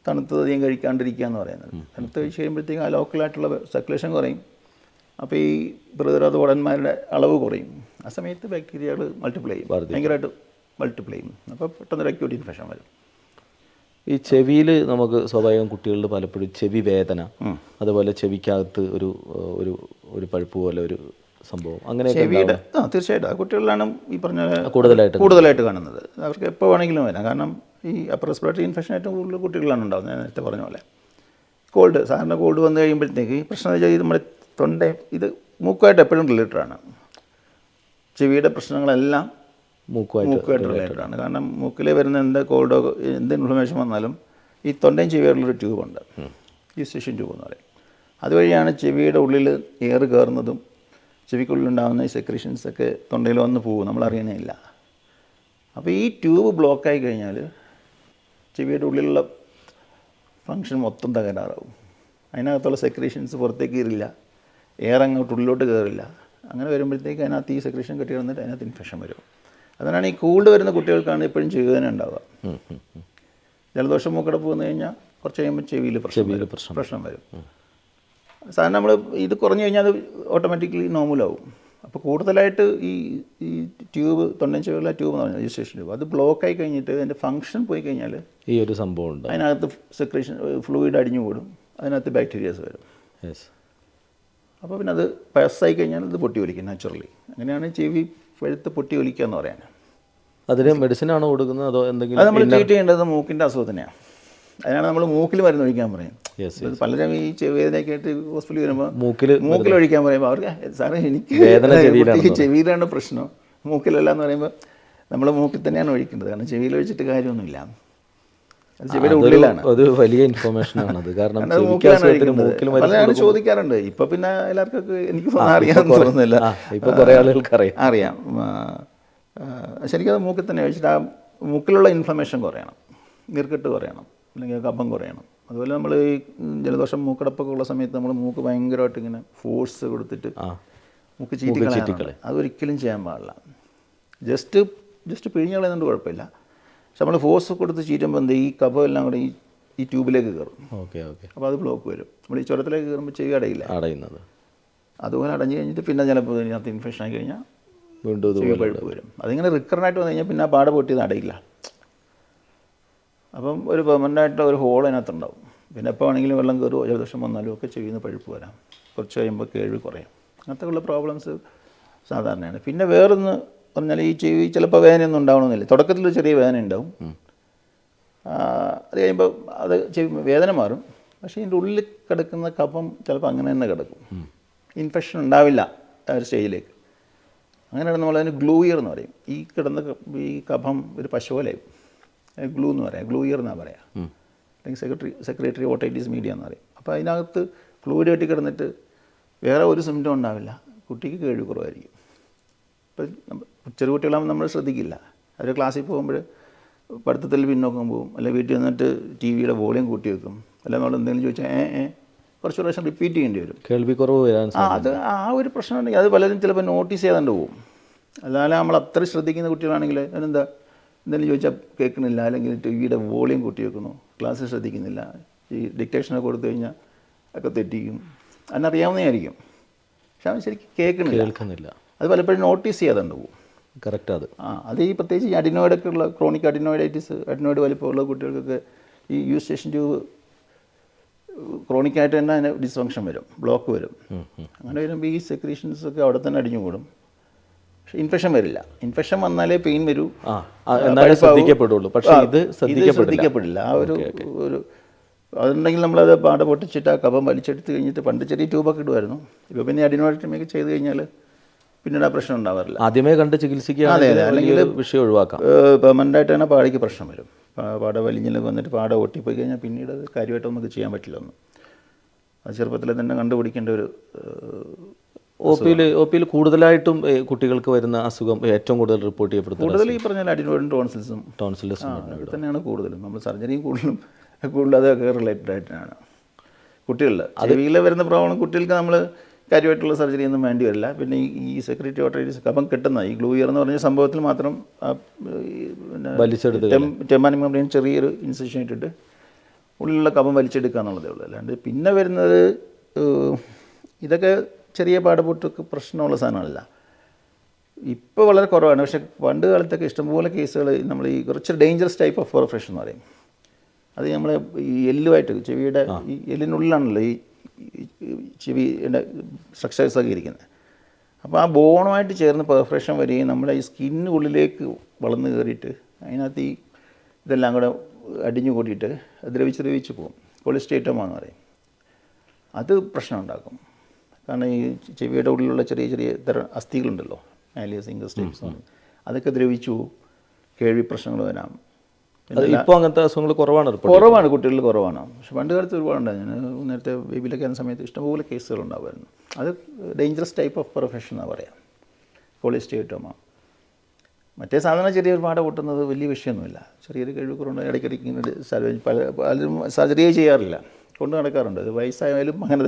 തണുത്തത് അധികം കഴിക്കാണ്ടിരിക്കുക എന്ന് പറയുന്നത്. തണുത്ത് കഴിച്ച് കഴിയുമ്പോഴത്തേക്കും ആ ലോക്കലായിട്ടുള്ള സർക്കുലേഷൻ കുറയും, അപ്പോൾ ഈ പ്രതിരോധ ഭടന്മാരുടെ അളവ് കുറയും. ആ സമയത്ത് ബാക്ടീരിയകൾ മൾട്ടിപ്ലൈ ചെയ്യും, ഭയങ്കരമായിട്ട് മൾട്ടിപ്ലൈ ചെയ്യും. അപ്പോൾ പെട്ടെന്നൊരു അക്യൂട്ട് ഇൻഫെക്ഷൻ വരും. ഈ ചെവിയിൽ നമുക്ക് സ്വാഭാവികം കുട്ടികളിൽ പലപ്പോഴും ചെവി വേദന, അതുപോലെ ചെവിക്കകത്ത് ഒരു ഒരു ഒരു പഴുപ്പ് പോലെ ഒരു സംഭവം, അങ്ങനെ ചെവിയുടെ തീർച്ചയായിട്ടും ആ കുട്ടികളിലാണ് ഈ പറഞ്ഞ കൂടുതലായിട്ട് കാണുന്നത്. അവർക്ക് എപ്പോൾ വേണമെങ്കിലും വരാം. കാരണം ഈ അപ്പർ റെസ്പിറേറ്ററി ഇൻഫെക്ഷൻ ഏറ്റവും കൂടുതൽ കുട്ടികളിലാണ് ഉണ്ടാകുന്നത്. ഞാൻ നേരത്തെ പറഞ്ഞ പോലെ കോൾഡ്, സാധാരണ കോൾഡ് വന്നു കഴിയുമ്പോഴത്തേക്ക് പ്രശ്നം എന്ന് വെച്ചാൽ നമ്മുടെ തൊണ്ട ഇത് മൂക്കുമായിട്ട് എപ്പോഴും റിലേറ്റഡാണ്. ചെവിയുടെ പ്രശ്നങ്ങളെല്ലാം മൂക്കുമായിട്ട് റിലേറ്റഡാണ്. കാരണം മൂക്കിൽ വരുന്ന എന്ത് കോൾഡോ എന്ത് ഇൻഫ്ലമേഷൻ വന്നാലും ഈ തൊണ്ടയും ചെവിയോടുള്ളൊരു ട്യൂബുണ്ട്, യൂസ്റ്റേഷ്യൻ ട്യൂബ് എന്ന് പറയും. അതുവഴിയാണ് ചെവിയുടെ ഉള്ളിൽ എയർ കയറുന്നതും ചെവിക്കുള്ളിലുണ്ടാകുന്ന ഈ സെക്രീഷൻസൊക്കെ തൊണ്ടയിൽ വന്ന് പോകും, നമ്മൾ അറിയുന്നില്ല. അപ്പോൾ ഈ ട്യൂബ് ബ്ലോക്കായി കഴിഞ്ഞാൽ ചെവിയുടെ ഉള്ളിലുള്ള ഫങ്ഷൻ മൊത്തം തകരാറാവും. അതിനകത്തുള്ള സെക്രീഷൻസ് പുറത്തേക്ക് കയറില്ല, എയർ അങ്ങോട്ട് ഉള്ളിലോട്ട് കയറില്ല. അങ്ങനെ വരുമ്പോഴത്തേക്ക് അതിനകത്ത് ഈ സെക്രീഷൻ കെട്ടി വന്നിട്ട് അതിനകത്ത് ഇൻഫെക്ഷൻ വരും. അതുകൊണ്ടാണ് ഈ കൂൾഡ് വരുന്ന കുട്ടികൾക്കാണ് എപ്പോഴും ചെവിവേദന ഉണ്ടാവുക. ജലദോഷം മൂക്കടപ്പ് വന്നു കഴിഞ്ഞാൽ കുറച്ച് കഴിയുമ്പോൾ ചെവിയിൽ പ്രശ്നം വരും. സാധാരണ നമ്മൾ ഇത് കുറഞ്ഞു കഴിഞ്ഞാൽ അത് ഓട്ടോമാറ്റിക്കലി നോർമലാവും. അപ്പോൾ കൂടുതലായിട്ട് ഈ ട്യൂബ് തൊണ്ടൻ ചെവിയുള്ള ട്യൂബ് എന്ന് പറഞ്ഞാൽ രജിസ്ട്രേഷൻ ട്യൂബ് അത് ബ്ലോക്കായി കഴിഞ്ഞിട്ട് അതിൻ്റെ ഫംഗ്ഷൻ പോയി കഴിഞ്ഞാൽ ഈ ഒരു സംഭവം ഉണ്ട്, അതിനകത്ത് സെക്രീഷൻ ഫ്ലൂയിഡ് അടിഞ്ഞു കൂടും, അതിനകത്ത് ബാക്ടീരിയാസ് വരും. അപ്പോൾ പിന്നെ അത് പയസ്സായി കഴിഞ്ഞാൽ അത് പൊട്ടി ഒലിക്കും നാച്ചുറലി. അങ്ങനെയാണ് ചെവി പഴുത്ത് പൊട്ടി ഒലിക്കുക എന്ന് പറയാൻ. അതിന് മെഡിസിനാണോ കൊടുക്കുന്നത് അതോ എന്തെങ്കിലും? അത് നമ്മൾ ട്രീറ്റ് ചെയ്യേണ്ടത് മൂക്കിൻ്റെ അസുഖത്തിനെയാണ്. അതിനാണ് നമ്മൾ മൂക്കിൽ മരുന്ന് ഒഴിക്കാൻ പറയും. പലരും ഈ ചെവിവേദനയൊക്കെ ആയിട്ട് ഹോസ്പിറ്റലിൽ വരുമ്പോൾ മൂക്കിൽ ഒഴിക്കാൻ പറയുമ്പോൾ അവർക്ക് സാറേ എനിക്ക് ചെവിയിലാണ് പ്രശ്നം, മൂക്കിലല്ല എന്ന് പറയുമ്പോൾ നമ്മൾ മൂക്കിൽ തന്നെയാണ് ഒഴിക്കേണ്ടത്. കാരണം ചെവിയിൽ ഒഴിച്ചിട്ട് കാര്യമൊന്നുമില്ല, അത് ചെവിയുടെ ഉള്ളിലാണ്. അത് വലിയ ഇൻഫർമേഷൻ ആണ്. കാരണം പലരും ചോദിക്കാറുണ്ട്. ഇപ്പം പിന്നെ എല്ലാവർക്കും എനിക്ക് അറിയാമെന്ന് തോന്നുന്നില്ല, ഇപ്പോൾ കുറേ ആളുകൾക്ക് അറിയാം. ശരിക്കും അത് മൂക്കിൽ തന്നെ ഒഴിച്ചിട്ട് ആ മൂക്കിലുള്ള ഇൻഫ്ലമേഷൻ കുറയണം, നീർക്കെട്ട് കുറയണം, അല്ലെങ്കിൽ കഫം കുറയണം. അതുപോലെ നമ്മൾ ഈ ജലദോഷം മൂക്കടപ്പൊക്കെ ഉള്ള സമയത്ത് നമ്മൾ മൂക്ക് ഭയങ്കരമായിട്ട് ഇങ്ങനെ ഫോഴ്സ് കൊടുത്തിട്ട് മൂക്ക് ചീറ്റിക്കളയാൻ അതൊരിക്കലും ചെയ്യാൻ പാടില്ല. ജസ്റ്റ് പിഴിഞ്ഞ് കളയുന്നുണ്ട് കുഴപ്പമില്ല. പക്ഷെ നമ്മൾ ഫോഴ്സ് കൊടുത്ത് ചീറ്റുമ്പോൾ എന്താ ഈ കഫം എല്ലാം കൂടെ ഈ ട്യൂബിലേക്ക് കയറും. അപ്പോൾ അത് ബ്ലോക്ക് വരും. നമ്മൾ ഈ ചുരത്തിലേക്ക് കയറുമ്പോൾ ചെവി അടയുന്നത്. അതുപോലെ അടഞ്ഞു കഴിഞ്ഞിട്ട് പിന്നെ ചിലപ്പോൾ ഇതിനകത്ത് ഇൻഫെക്ഷൻ ആയി കഴിഞ്ഞാൽ വീണ്ടും ചെവി പഴുപ്പ് വരും. അതിങ്ങനെ റിക്കറൻ്റായിട്ട് വന്നു കഴിഞ്ഞാൽ പിന്നെ ആ പാട പൊട്ടിയത് അടയില്ല. അപ്പം ഒരു പെർമനൻ്റായിട്ട് ഒരു ഹോൾ അതിനകത്തുണ്ടാവും. പിന്നെ എപ്പോൾ വേണമെങ്കിലും വെള്ളം കയറുമോ ജലദോഷം വന്നാലും ഒക്കെ ചെവിയിൽ നിന്ന് പഴുപ്പ് വരാം. കുറച്ച് കഴിയുമ്പോൾ കേൾവി കുറയും. അങ്ങനത്തെ ഉള്ള പ്രോബ്ലംസ് സാധാരണയാണ്. പിന്നെ വേറൊന്ന് പറഞ്ഞാൽ ഈ ചെവി ചിലപ്പോൾ വേദനയൊന്നും ഉണ്ടാവണമെന്നില്ല. തുടക്കത്തിൽ ചെറിയ വേദന ഉണ്ടാവും, അത് കഴിയുമ്പോൾ അത് ചെവി വേദന മാറും. പക്ഷേ ഇതിൻ്റെ ഉള്ളിൽ കിടക്കുന്ന കഫം ചിലപ്പോൾ അങ്ങനെ തന്നെ കിടക്കും, ഇൻഫെക്ഷൻ ഉണ്ടാവില്ല ആ ഒരു സ്റ്റേജിലേക്ക്. അങ്ങനെയാണ് നമ്മളതിന് ഗ്ലൂ ഇയർ എന്ന് പറയും. ഈ കിടന്ന ഈ കഫം ഒരു പശു പോലെയാവും, ഗ്ലൂ എന്ന് പറയാം, ഗ്ലൂ ഇയർ എന്നാണ് പറയുക, അല്ലെങ്കിൽ സെക്രട്ടറി ഓട്ടൈറ്റിസ് മീഡിയ എന്ന് പറയും. അപ്പോൾ അതിനകത്ത് ഫ്ലൂയിഡ് കെട്ടി കിടന്നിട്ട് വേറെ ഒരു സിംറ്റം ഉണ്ടാവില്ല, കുട്ടിക്ക് കേൾവി കുറവായിരിക്കും. ഇപ്പം ചെറുകുട്ടികളാകുമ്പോൾ നമ്മൾ ശ്രദ്ധിക്കില്ല. അവർ ക്ലാസ്സിൽ പോകുമ്പോൾ പഠിത്തത്തിൽ പിന്നോക്കം പോകും, അല്ലെങ്കിൽ വീട്ടിൽ വന്നിട്ട് ടി വിയുടെ വോളിയം കൂട്ടി വെക്കും, അല്ലെങ്കിൽ നമ്മൾ എന്തെങ്കിലും ചോദിച്ചാൽ കുറച്ച് പ്രാവശ്യം റിപ്പീറ്റ് ചെയ്യേണ്ടി വരും. കേൾവി കുറവ് വരാൻ അത് ആ ഒരു പ്രശ്നം ഉണ്ടെങ്കിൽ അത് പലരും ചിലപ്പോൾ നോട്ടീസ് ചെയ്യാതെ പോകും. അല്ലാതെ നമ്മൾ അത്ര ശ്രദ്ധിക്കുന്ന കുട്ടികളാണെങ്കിൽ അതിനെന്താ എന്തെങ്കിലും ചോദിച്ചാൽ കേൾക്കണില്ല, അല്ലെങ്കിൽ ടി വിയുടെ വോളിയം കൂട്ടി വെക്കുന്നു, ക്ലാസ്സിൽ ശ്രദ്ധിക്കുന്നില്ല, ഈ ഡിക്റ്റേഷനൊക്കെ കൊടുത്തു കഴിഞ്ഞാൽ ഒക്കെ തെറ്റിക്കും, അതിനറിയാവുന്നതായിരിക്കും. പക്ഷെ അവൻ ശരിക്കും കേൾക്കുന്നില്ല. അത് പലപ്പോഴും നോട്ടീസ് ചെയ്യാതെ പോകും. കറക്റ്റ് അത്. അത് ഈ പ്രത്യേകിച്ച് ഈ അഡിനോയിഡൊക്കെ ഉള്ള ക്രോണിക് അഡിനോയിഡൈറ്റിസ്, അഡിനോയിഡ് വലിപ്പമുള്ള കുട്ടികൾക്കൊക്കെ ഈ യൂസ്റ്റേഷൻ ട്യൂബ് ക്രോണിക്കായിട്ട് തന്നെ അതിന് ഡിസ്ഫങ്ഷൻ വരും, ബ്ലോക്ക് വരും. അങ്ങനെ വരുമ്പോൾ ഈ സെക്രീഷൻസൊക്കെ അവിടെ തന്നെ അടിഞ്ഞു കൂടും. പക്ഷേ ഇൻഫെക്ഷൻ വരില്ല. ഇൻഫെക്ഷൻ വന്നാലേ പെയിൻ വരൂ, ശ്രദ്ധിക്കപ്പെടുള്ളൂ. പക്ഷേ ഇത് ശ്രദ്ധിക്കപ്പെടില്ല. ആ ഒരു അതുണ്ടെങ്കിൽ നമ്മളത് പാട പൊട്ടിച്ചിട്ട് ആ കഫം വലിച്ചെടുത്ത് കഴിഞ്ഞിട്ട് പണ്ട് ചെറിയ ട്യൂബൊക്കെ ഇടുമായിരുന്നു. ഇപ്പോൾ പിന്നെ അഡിനോയിഡക്ടമിയൊക്കെ ചെയ്ത് കഴിഞ്ഞാൽ പിന്നീട് ആ പ്രശ്നം ഉണ്ടാവാറില്ല. ആദ്യമേ കണ്ട് ചികിത്സിക്കുകയാണെങ്കിൽ അല്ലെങ്കിൽ വിഷയം ഒഴിവാക്കാം. പെർമനൻ്റായിട്ട് തന്നെ പാടയ്ക്ക് പ്രശ്നം വരും. പാട വലിഞ്ഞിലൊക്കെ വന്നിട്ട് പാട ഒട്ടിപ്പോയി കഴിഞ്ഞാൽ പിന്നീട് അത് കാര്യമായിട്ട് നമുക്ക് ചെയ്യാൻ പറ്റില്ല ഒന്നും. അത് ചെറുപ്പത്തിൽ തന്നെ കണ്ടുപിടിക്കേണ്ട ഒരു ഒ പിയിൽ കൂടുതലായിട്ടും കുട്ടികൾക്ക് വരുന്ന അസുഖം ഏറ്റവും കൂടുതൽ റിപ്പോർട്ട് ചെയ്യപ്പെടുന്നത് കൂടുതൽ ഈ പറഞ്ഞാൽ അഡിനോയിഡും ടോൺസിൽസും ടോൺസിലസ് തന്നെയാണ് കൂടുതലും. നമ്മൾ സർജറിയും കൂടുതലും അതൊക്കെ റിലേറ്റഡ് ആയിട്ടാണ് കുട്ടികളിൽ. ചെവിയിൽ വരുന്ന പ്രോബ്ലം കുട്ടികൾക്ക് നമ്മൾ കാര്യമായിട്ടുള്ള സർജറി ഒന്നും വേണ്ടി വരില്ല. പിന്നെ ഈ സെക്യൂരിറ്റി ഓട്ടറൈറ്റിസ് കഫം കിട്ടുന്ന ഈ ഗ്ലൂ ഇയർ എന്ന് പറഞ്ഞ സംഭവത്തിൽ മാത്രം പിന്നെ ടെമ്പാനിക് മെമ്പറൈൻ ചെറിയൊരു ഇൻസിഷൻ ഇട്ടിട്ട് ഉള്ളിലുള്ള കഫം വലിച്ചെടുക്കുക എന്നുള്ളതേ ഉള്ളൂ. അല്ലാണ്ട് പിന്നെ വരുന്നത് ഇതൊക്കെ ചെറിയ പാടുപൊട്ടൊക്കെ പ്രശ്നമുള്ള സാധനമല്ല. ഇപ്പോൾ വളരെ കുറവാണ്. പക്ഷേ പണ്ട് കാലത്തൊക്കെ ഇഷ്ടംപോലെ കേസുകൾ നമ്മൾ ഈ കുറച്ച് ഡേഞ്ചറസ് ടൈപ്പ് ഓഫ് പെർഫറേഷൻ എന്ന് പറയും. അത് നമ്മൾ ഈ എല്ലുമായിട്ട് ചെവിയുടെ ഈ എല്ലിനുള്ളിലാണല്ലോ ഈ ചെവിയുടെ സ്ട്രക്ചേഴ്സൊക്കെ ഇരിക്കുന്നത്. അപ്പോൾ ആ ബോണുമായിട്ട് ചേർന്ന് പെർഫറേഷൻ വരികയും നമ്മുടെ ഈ സ്കിന്നുള്ളിലേക്ക് വളർന്നു കയറിയിട്ട് അതിനകത്ത് ഈ ഇതെല്ലാം കൂടെ അടിഞ്ഞു കൂടിയിട്ട് ദ്രവിച്ച് പോകും. കൊളിസ്റ്റേറ്റോമ എന്ന് പറയും. അത് പ്രശ്നം ഉണ്ടാക്കും. കാരണം ഈ ചെവിയുടെ ഉള്ളിലുള്ള ചെറിയ അസ്ഥികളുണ്ടല്ലോ, മാലിയസ് ഇൻകസ്റ്റൈൽസ്, അതൊക്കെ ദ്രവിച്ചു പോകും. കേൾവി പ്രശ്നങ്ങൾ വരാം. ഇപ്പോൾ അങ്ങനത്തെ അസുഖങ്ങൾ കുറവാണ്, കുട്ടികളിൽ കുറവാണ്. പക്ഷെ പണ്ട് കാലത്ത് ഒരുപാടുണ്ടായി. ഞാൻ നേരത്തെ ബേബിയിലൊക്കെ ആയിരുന്ന സമയത്ത് ഇഷ്ടംപോലെ കേസുകൾ ഉണ്ടാകുമായിരുന്നു. അത് ഡേഞ്ചറസ് ടൈപ്പ് ഓഫ് പെർഫെക്ഷൻ എന്നാണ് പറയാം, കൊളിസ്റ്റേറ്റോമ. മറ്റേ സാധാരണ ചെറിയൊരു പാട പൊട്ടുന്നത് വലിയ വിഷയമൊന്നുമില്ല. ചെറിയൊരു കഴിവുകളുണ്ട്, ഇടയ്ക്കിടയ്ക്ക് ഇങ്ങനെ പലരും സർജറിയേ ചെയ്യാറില്ല, കൊണ്ട് നടക്കാറുണ്ട്. അത് വയസ്സായാലും അങ്ങനെ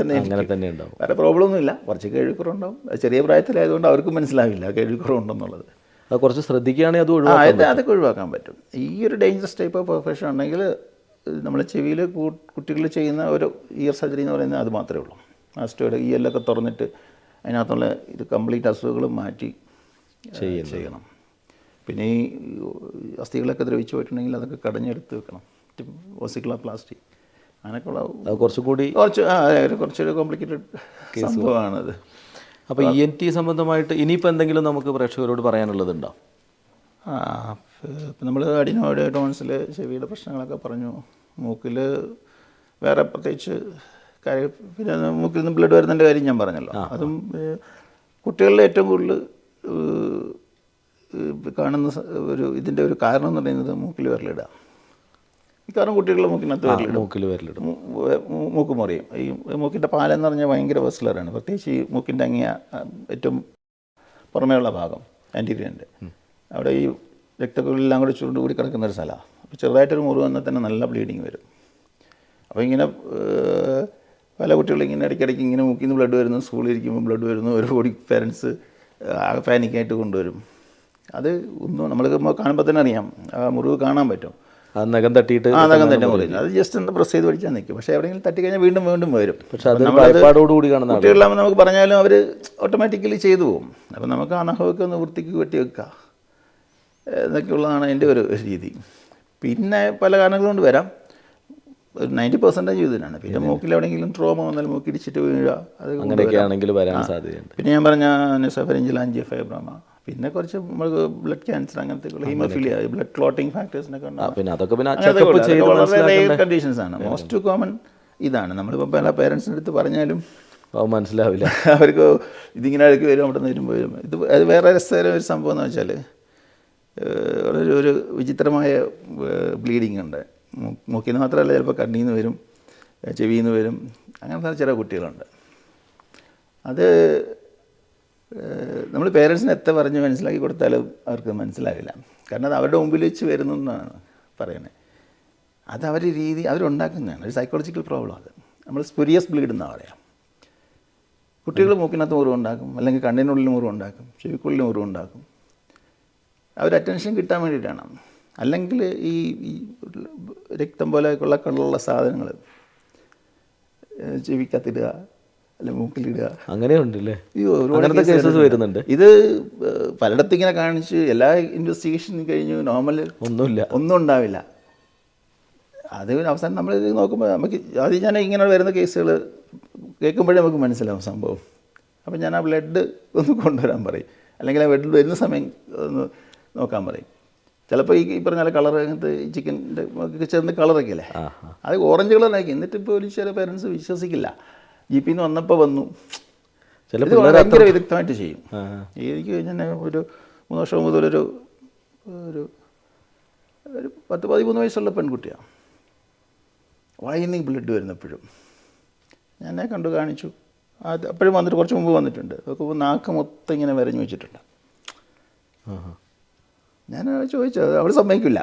തന്നെ ഉണ്ടാവും. വേറെ പ്രോബ്ലം ഒന്നുമില്ല. കുറച്ച് കഴിവുക്കുറവുണ്ടാവും. അത് ചെറിയ പ്രായത്തിലായതുകൊണ്ട് അവർക്ക് മനസ്സിലാവില്ല കഴിവുക്കുറവുണ്ടെന്നുള്ളത്. അത് കുറച്ച് ശ്രദ്ധിക്കുകയാണെങ്കിൽ അതൊക്കെ ഒഴിവാക്കാൻ പറ്റും. ഈ ഒരു ഡേഞ്ചറസ് ടൈപ്പ് ഓഫ് പെർഫെക്ഷൻ ഉണ്ടെങ്കിൽ നമ്മൾ ചെവിയിൽ കുട്ടികൾ ചെയ്യുന്ന ഒരു ഇയർ സർജറി എന്ന് പറയുന്നത് അത് മാത്രമേ ഉള്ളൂ. മാസ്റ്റോയുടെ ഈ എല്ലൊക്കെ തുറന്നിട്ട് അതിനകത്തുള്ള ഇത് കംപ്ലീറ്റ് അസുഖങ്ങളും മാറ്റി ചെയ്യണം. പിന്നെ ഈ അസ്ഥികളൊക്കെ ദ്രവിച്ചു പോയിട്ടുണ്ടെങ്കിൽ അതൊക്കെ കടഞ്ഞെടുത്ത് വെക്കണം. ഓസിക്ലോപ്ലാസ്റ്റി അങ്ങനെയൊക്കെയുള്ള കുറച്ചൊരു കോംപ്ലിക്കേറ്റഡ് സംഭവമാണത്. അപ്പോൾ ENT സംബന്ധമായിട്ട് ഇനിയിപ്പോൾ എന്തെങ്കിലും നമുക്ക് പ്രേക്ഷകരോട് പറയാനുള്ളതുണ്ടോ? ഇപ്പം നമ്മൾ അഡിനോയിഡ് ടോൺസിൽ ചെവിയുടെ പ്രശ്നങ്ങളൊക്കെ പറഞ്ഞു. മൂക്കിൽ വേറെ പ്രത്യേകിച്ച് കാര്യം, പിന്നെ മൂക്കിൽ നിന്ന് ബ്ലഡ് വരുന്നതിൻ്റെ കാര്യം ഞാൻ പറഞ്ഞല്ലോ. അതും കുട്ടികളിൽ ഏറ്റവും കൂടുതൽ കാണുന്ന ഒരു ഇതിൻ്റെ ഒരു കാരണം എന്ന് പറയുന്നത് മൂക്കിൽ വിരലിടുക. കാരണം കുട്ടികളുടെ മൂക്കിനകത്ത് വിരലിടും, മൂക്ക് മുറിയും. ഈ മൂക്കിൻ്റെ പാലെന്ന് പറഞ്ഞാൽ ഭയങ്കര വെസ്ലറാണ്. പ്രത്യേകിച്ച് ഈ മൂക്കിൻ്റെ അങ്ങേ ഏറ്റവും പുറമേയുള്ള ഭാഗം ആൻറ്റീരിയറിൻ്റെ അവിടെ ഈ രക്തക്കുഴലെല്ലാം കൂടി ചുരുണ്ടുകൂടി കിടക്കുന്നൊരു സ്ഥലമാണ്. അപ്പോൾ ചെറുതായിട്ടൊരു മുറിവ് വന്നാൽ തന്നെ നല്ല ബ്ലീഡിങ് വരും. അപ്പോൾ ഇങ്ങനെ പല കുട്ടികളും ഇങ്ങനെ ഇടയ്ക്കിടയ്ക്ക് ഇങ്ങനെ മൂക്കിൽ നിന്ന് ബ്ലഡ് വരുന്നു, സ്കൂളിൽ ഇരിക്കുമ്പോൾ ബ്ലഡ് വരുന്നു, ഒരു കൂടി പേരൻസ് പാനിക്കായിട്ട് കൊണ്ടുവരും. അത് ഒന്നും നമ്മൾ കാണുമ്പോൾ തന്നെ അറിയാം, ആ മുറിവ് കാണാൻ പറ്റും. നഖം തട്ടിയിട്ട് നഖം തന്നെ മുറിയും. അത് ജസ്റ്റ് ഒന്ന് പ്രസ് ചെയ്ത് പഠിച്ചാൽ നിൽക്കും. പക്ഷേ എവിടെയെങ്കിലും തട്ടിക്കഴിഞ്ഞാൽ വീണ്ടും വരും. പക്ഷേ ഭയപ്പാടോടുകൂടി കാണുന്ന കുട്ടികളാകുമ്പോൾ നമുക്ക് പറഞ്ഞാലും അവർ ഓട്ടോമാറ്റിക്കലി ചെയ്തു പോകും. അപ്പോൾ നമുക്ക് ആ നഖമൊക്കെ ഒന്ന് വൃത്തിക്ക് വെട്ടി വെക്കുക എന്നൊക്കെയുള്ളതാണ് എൻ്റെ ഒരു രീതി. പിന്നെ പല കാരണങ്ങൾ കൊണ്ട് വരാം. ഒരു 90% ഇതിനാണ്. പിന്നെ മൂക്കിൽ എവിടെയെങ്കിലും ട്രോമ വന്നാലും മൂക്കിടിച്ചിട്ട് വീഴുക, അത് അങ്ങനെയൊക്കെയാണെങ്കിൽ വരാൻ സാധ്യതയുണ്ട്. പിന്നെ ഞാൻ പറഞ്ഞ നെസോഫെറിഞ്ചൽ ആൻജിയോഫൈബ്രോമ, പിന്നെ കുറച്ച് നമുക്ക് ബ്ലഡ് ക്യാൻസർ അങ്ങനത്തെ ഹീമോഫിലിയ, ബ്ലഡ് ക്ലോട്ടിങ് ഫാക്ടേഴ്സിനൊക്കെ വളരെ കണ്ടീഷൻസ് ആണ്. മോസ്റ്റ് കോമൺ ഇതാണ്. നമ്മളിപ്പോൾ പല പേരൻസിൻ്റെ അടുത്ത് പറഞ്ഞാലും മനസ്സിലാവില്ല. അവർക്ക് ഇതിങ്ങനെ ഇടയ്ക്ക് വരും, അവിടെ നിന്ന് വരുമ്പോൾ വരും. അത് വേറെ രസകരം ഒരു സംഭവം എന്ന് വെച്ചാൽ ഒരു വിചിത്രമായ ബ്ലീഡിങ് ഉണ്ട്. മൂക്കിൽ നിന്ന് മാത്രമല്ല, ചിലപ്പോൾ കണ്ണിൽ നിന്ന് വരും, ചെവിയിൽ നിന്ന് വരും. അങ്ങനത്തെ ചില കുട്ടികളുണ്ട്. അത് നമ്മൾ പേരൻസിന് എത്ര പറഞ്ഞ് മനസ്സിലാക്കി കൊടുത്താലും അവർക്ക് മനസ്സിലാവില്ല. കാരണം അത് അവരുടെ മുമ്പിൽ വെച്ച് വരുന്നു എന്നാണ് പറയുന്നത്. അത് അവരുടെ രീതി അവരുണ്ടാക്കുന്നതാണ്, ഒരു സൈക്കോളജിക്കൽ പ്രോബ്ലം. അത് നമ്മൾ സ്പുരിയസ് ബ്ലീഡ് എന്നാണ് പറയാം. കുട്ടികൾ മൂക്കിനകത്ത് മുറിവുണ്ടാക്കും, അല്ലെങ്കിൽ കണ്ണിനുള്ളിൽ മുറിവുണ്ടാക്കും, ചെവിക്കുള്ളിൽ മുറിവുണ്ടാക്കും. അവർ അറ്റൻഷൻ കിട്ടാൻ വേണ്ടിയിട്ടാണ്. അല്ലെങ്കിൽ ഈ രക്തം പോലെയൊക്കെയുള്ള കളറുള്ള സാധനങ്ങൾ ചെവിക്കത്തിടുക, അല്ലെ മൂക്കിലിടുക. അങ്ങനെയുണ്ടല്ലേ? ഒരുപാട് കേസസ് വരുന്നുണ്ട്. ഇത് പലയിടത്തും ഇങ്ങനെ കാണിച്ച് എല്ലാ ഇൻവെസ്റ്റിഗേഷനും കഴിഞ്ഞ് നോർമൽ ഒന്നും ഉണ്ടാവില്ല. അത് അവസാനം നമ്മളിത് നോക്കുമ്പോൾ നമുക്ക് ആദ്യം ഞാൻ ഇങ്ങനെ വരുന്ന കേസുകൾ കേൾക്കുമ്പോഴേ നമുക്ക് മനസ്സിലാവും സംഭവം. അപ്പം ഞാൻ ആ ബ്ലഡ് ഒന്ന് കൊണ്ടുവരാൻ പറയും, അല്ലെങ്കിൽ ആ ബ്ലഡ് വരുന്ന സമയം ഒന്ന് നോക്കാൻ പറയും. ചിലപ്പോൾ ഈ പറഞ്ഞ കളർ അങ്ങനത്തെ ചിക്കൻ്റെ ചേർന്ന് കളറൊക്കെ അല്ലേ, അത് ഓറഞ്ച് കളറായിരിക്കും. എന്നിട്ട് ഇപ്പോൾ ചില പേരൻസ് വിശ്വസിക്കില്ല. GP വന്നപ്പോൾ വന്നു, ചില ഇത് ഭയങ്കര വിദഗ്ധമായിട്ട് ചെയ്യും. എനിക്ക് ഞാൻ ഒരു 3 വർഷം മുതലൊരു ഒരു 10-13 വയസ്സുള്ള പെൺകുട്ടിയാണ്. വായിൽ നിന്ന് ബ്ലഡ് വരുന്നപ്പോഴും ഞാൻ കണ്ടു കാണിച്ചു. അത് അപ്പോഴും വന്നിട്ട് കുറച്ച് മുമ്പ് വന്നിട്ടുണ്ട്. അതൊക്കെ നാക്ക് മൊത്തം ഇങ്ങനെ വരഞ്ഞു വെച്ചിട്ടുണ്ട്. ഞാൻ ചോദിച്ചത് അവൾ സമ്മതിക്കില്ല.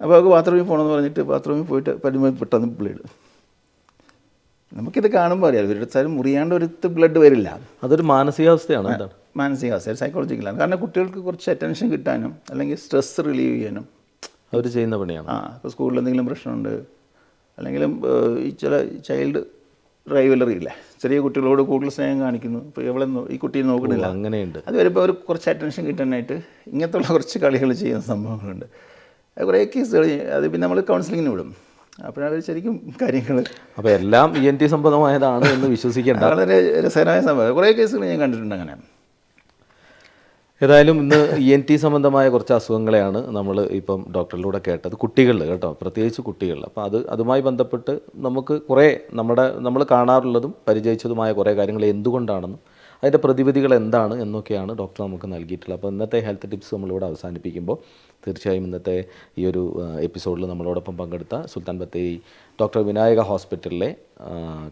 അപ്പോൾ അവൾക്ക് ബാത്റൂമിൽ പോകണമെന്ന് പറഞ്ഞിട്ട് ബാത്റൂമിൽ പോയിട്ട് പെട്ടെന്ന് ബ്ലഡ്. നമുക്കിത് കാണുമ്പോൾ അറിയാം ഒരിടത്താലും മുറിയാണ്ട് ഒരുത്ത് ബ്ലഡ് വരില്ല. അതൊരു മാനസികാവസ്ഥയാണ്. എന്താണ് മാനസികാവസ്ഥ? സൈക്കോളജിക്കലാണ്. കാരണം കുട്ടികൾക്ക് കുറച്ച് അറ്റൻഷൻ കിട്ടാനും അല്ലെങ്കിൽ സ്ട്രെസ് റിലീവ് ചെയ്യാനും അവർ ചെയ്യുന്ന പണിയാണ്. ഇപ്പോൾ സ്കൂളിൽ എന്തെങ്കിലും പ്രശ്നമുണ്ട് അല്ലെങ്കിലും ഈ ചില ചൈൽഡ് റൈവലറി ഇല്ലേ, ചെറിയ കുട്ടികളോട് കൂടുതൽ സ്നേഹം കാണിക്കുന്നു, ഇപ്പോൾ എവിടെ ഈ കുട്ടിയെ നോക്കണില്ല, അങ്ങനെയുണ്ട്. അത് വരുമ്പോൾ അവർ കുറച്ച് അറ്റൻഷൻ കിട്ടാനായിട്ട് ഇങ്ങനത്തുള്ള കുറച്ച് കളികൾ ചെയ്യുന്ന സംഭവങ്ങളുണ്ട്. കുറേ കേസുകൾ അത് പിന്നെ നമ്മൾ കൗൺസിലിങ്ങിന് വിടും. അപ്പോഴവർ ശരിക്കും കാര്യങ്ങൾ അപ്പോൾ എല്ലാം ENT സംബന്ധമായതാണ് എന്ന് വിശ്വസിക്കേണ്ട. വളരെ രസകരമായ സംഭവം. കുറേ കേസുകൾ ഞാൻ കണ്ടിട്ടുണ്ട് അങ്ങനെ. ഏതായാലും ഇന്ന് ENT സംബന്ധമായ കുറച്ച് അസുഖങ്ങളെയാണ് നമ്മൾ ഇപ്പം ഡോക്ടറിലൂടെ കേട്ടത്. കുട്ടികളിൽ കേട്ടോ, പ്രത്യേകിച്ച് കുട്ടികളിൽ. അപ്പോൾ അതുമായി ബന്ധപ്പെട്ട് നമുക്ക് കുറേ നമ്മൾ കാണാറുള്ളതും പരിചയിച്ചതുമായ കുറേ കാര്യങ്ങൾ എന്തുകൊണ്ടാണെന്നും അതിൻ്റെ പ്രതിവിധികൾ എന്താണ് എന്നൊക്കെയാണ് ഡോക്ടർ നമുക്ക് നൽകിയിട്ടുള്ളത്. അപ്പോൾ ഇന്നത്തെ ഹെൽത്ത് ടിപ്സ് നമ്മളിവിടെ അവസാനിപ്പിക്കുമ്പോൾ തീർച്ചയായും ഇന്നത്തെ ഈ ഒരു എപ്പിസോഡിൽ നമ്മളോടൊപ്പം പങ്കെടുത്ത സുൽത്താൻ ബത്തേരി ഡോക്ടർ വിനായക ഹോസ്പിറ്റലിലെ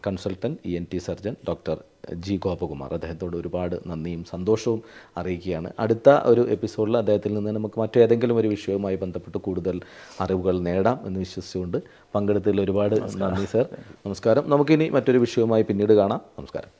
consultant ENT surgeon doctor G. Gopakumar, അദ്ദേഹത്തോട് ഒരുപാട് നന്ദിയും സന്തോഷവും അറിയിക്കുകയാണ്. അടുത്ത ഒരു എപ്പിസോഡിൽ അദ്ദേഹത്തിൽ നിന്ന് നമുക്ക് മറ്റേതെങ്കിലും ഒരു വിഷയവുമായി ബന്ധപ്പെട്ട് കൂടുതൽ അറിവുകൾ നേടാം എന്ന് വിശ്വസിച്ചുകൊണ്ട് പങ്കെടുത്തതിൽ ഒരുപാട് നന്ദി സർ. നമസ്കാരം. നമുക്കിനി മറ്റൊരു വിഷയവുമായി പിന്നീട് കാണാം. നമസ്കാരം.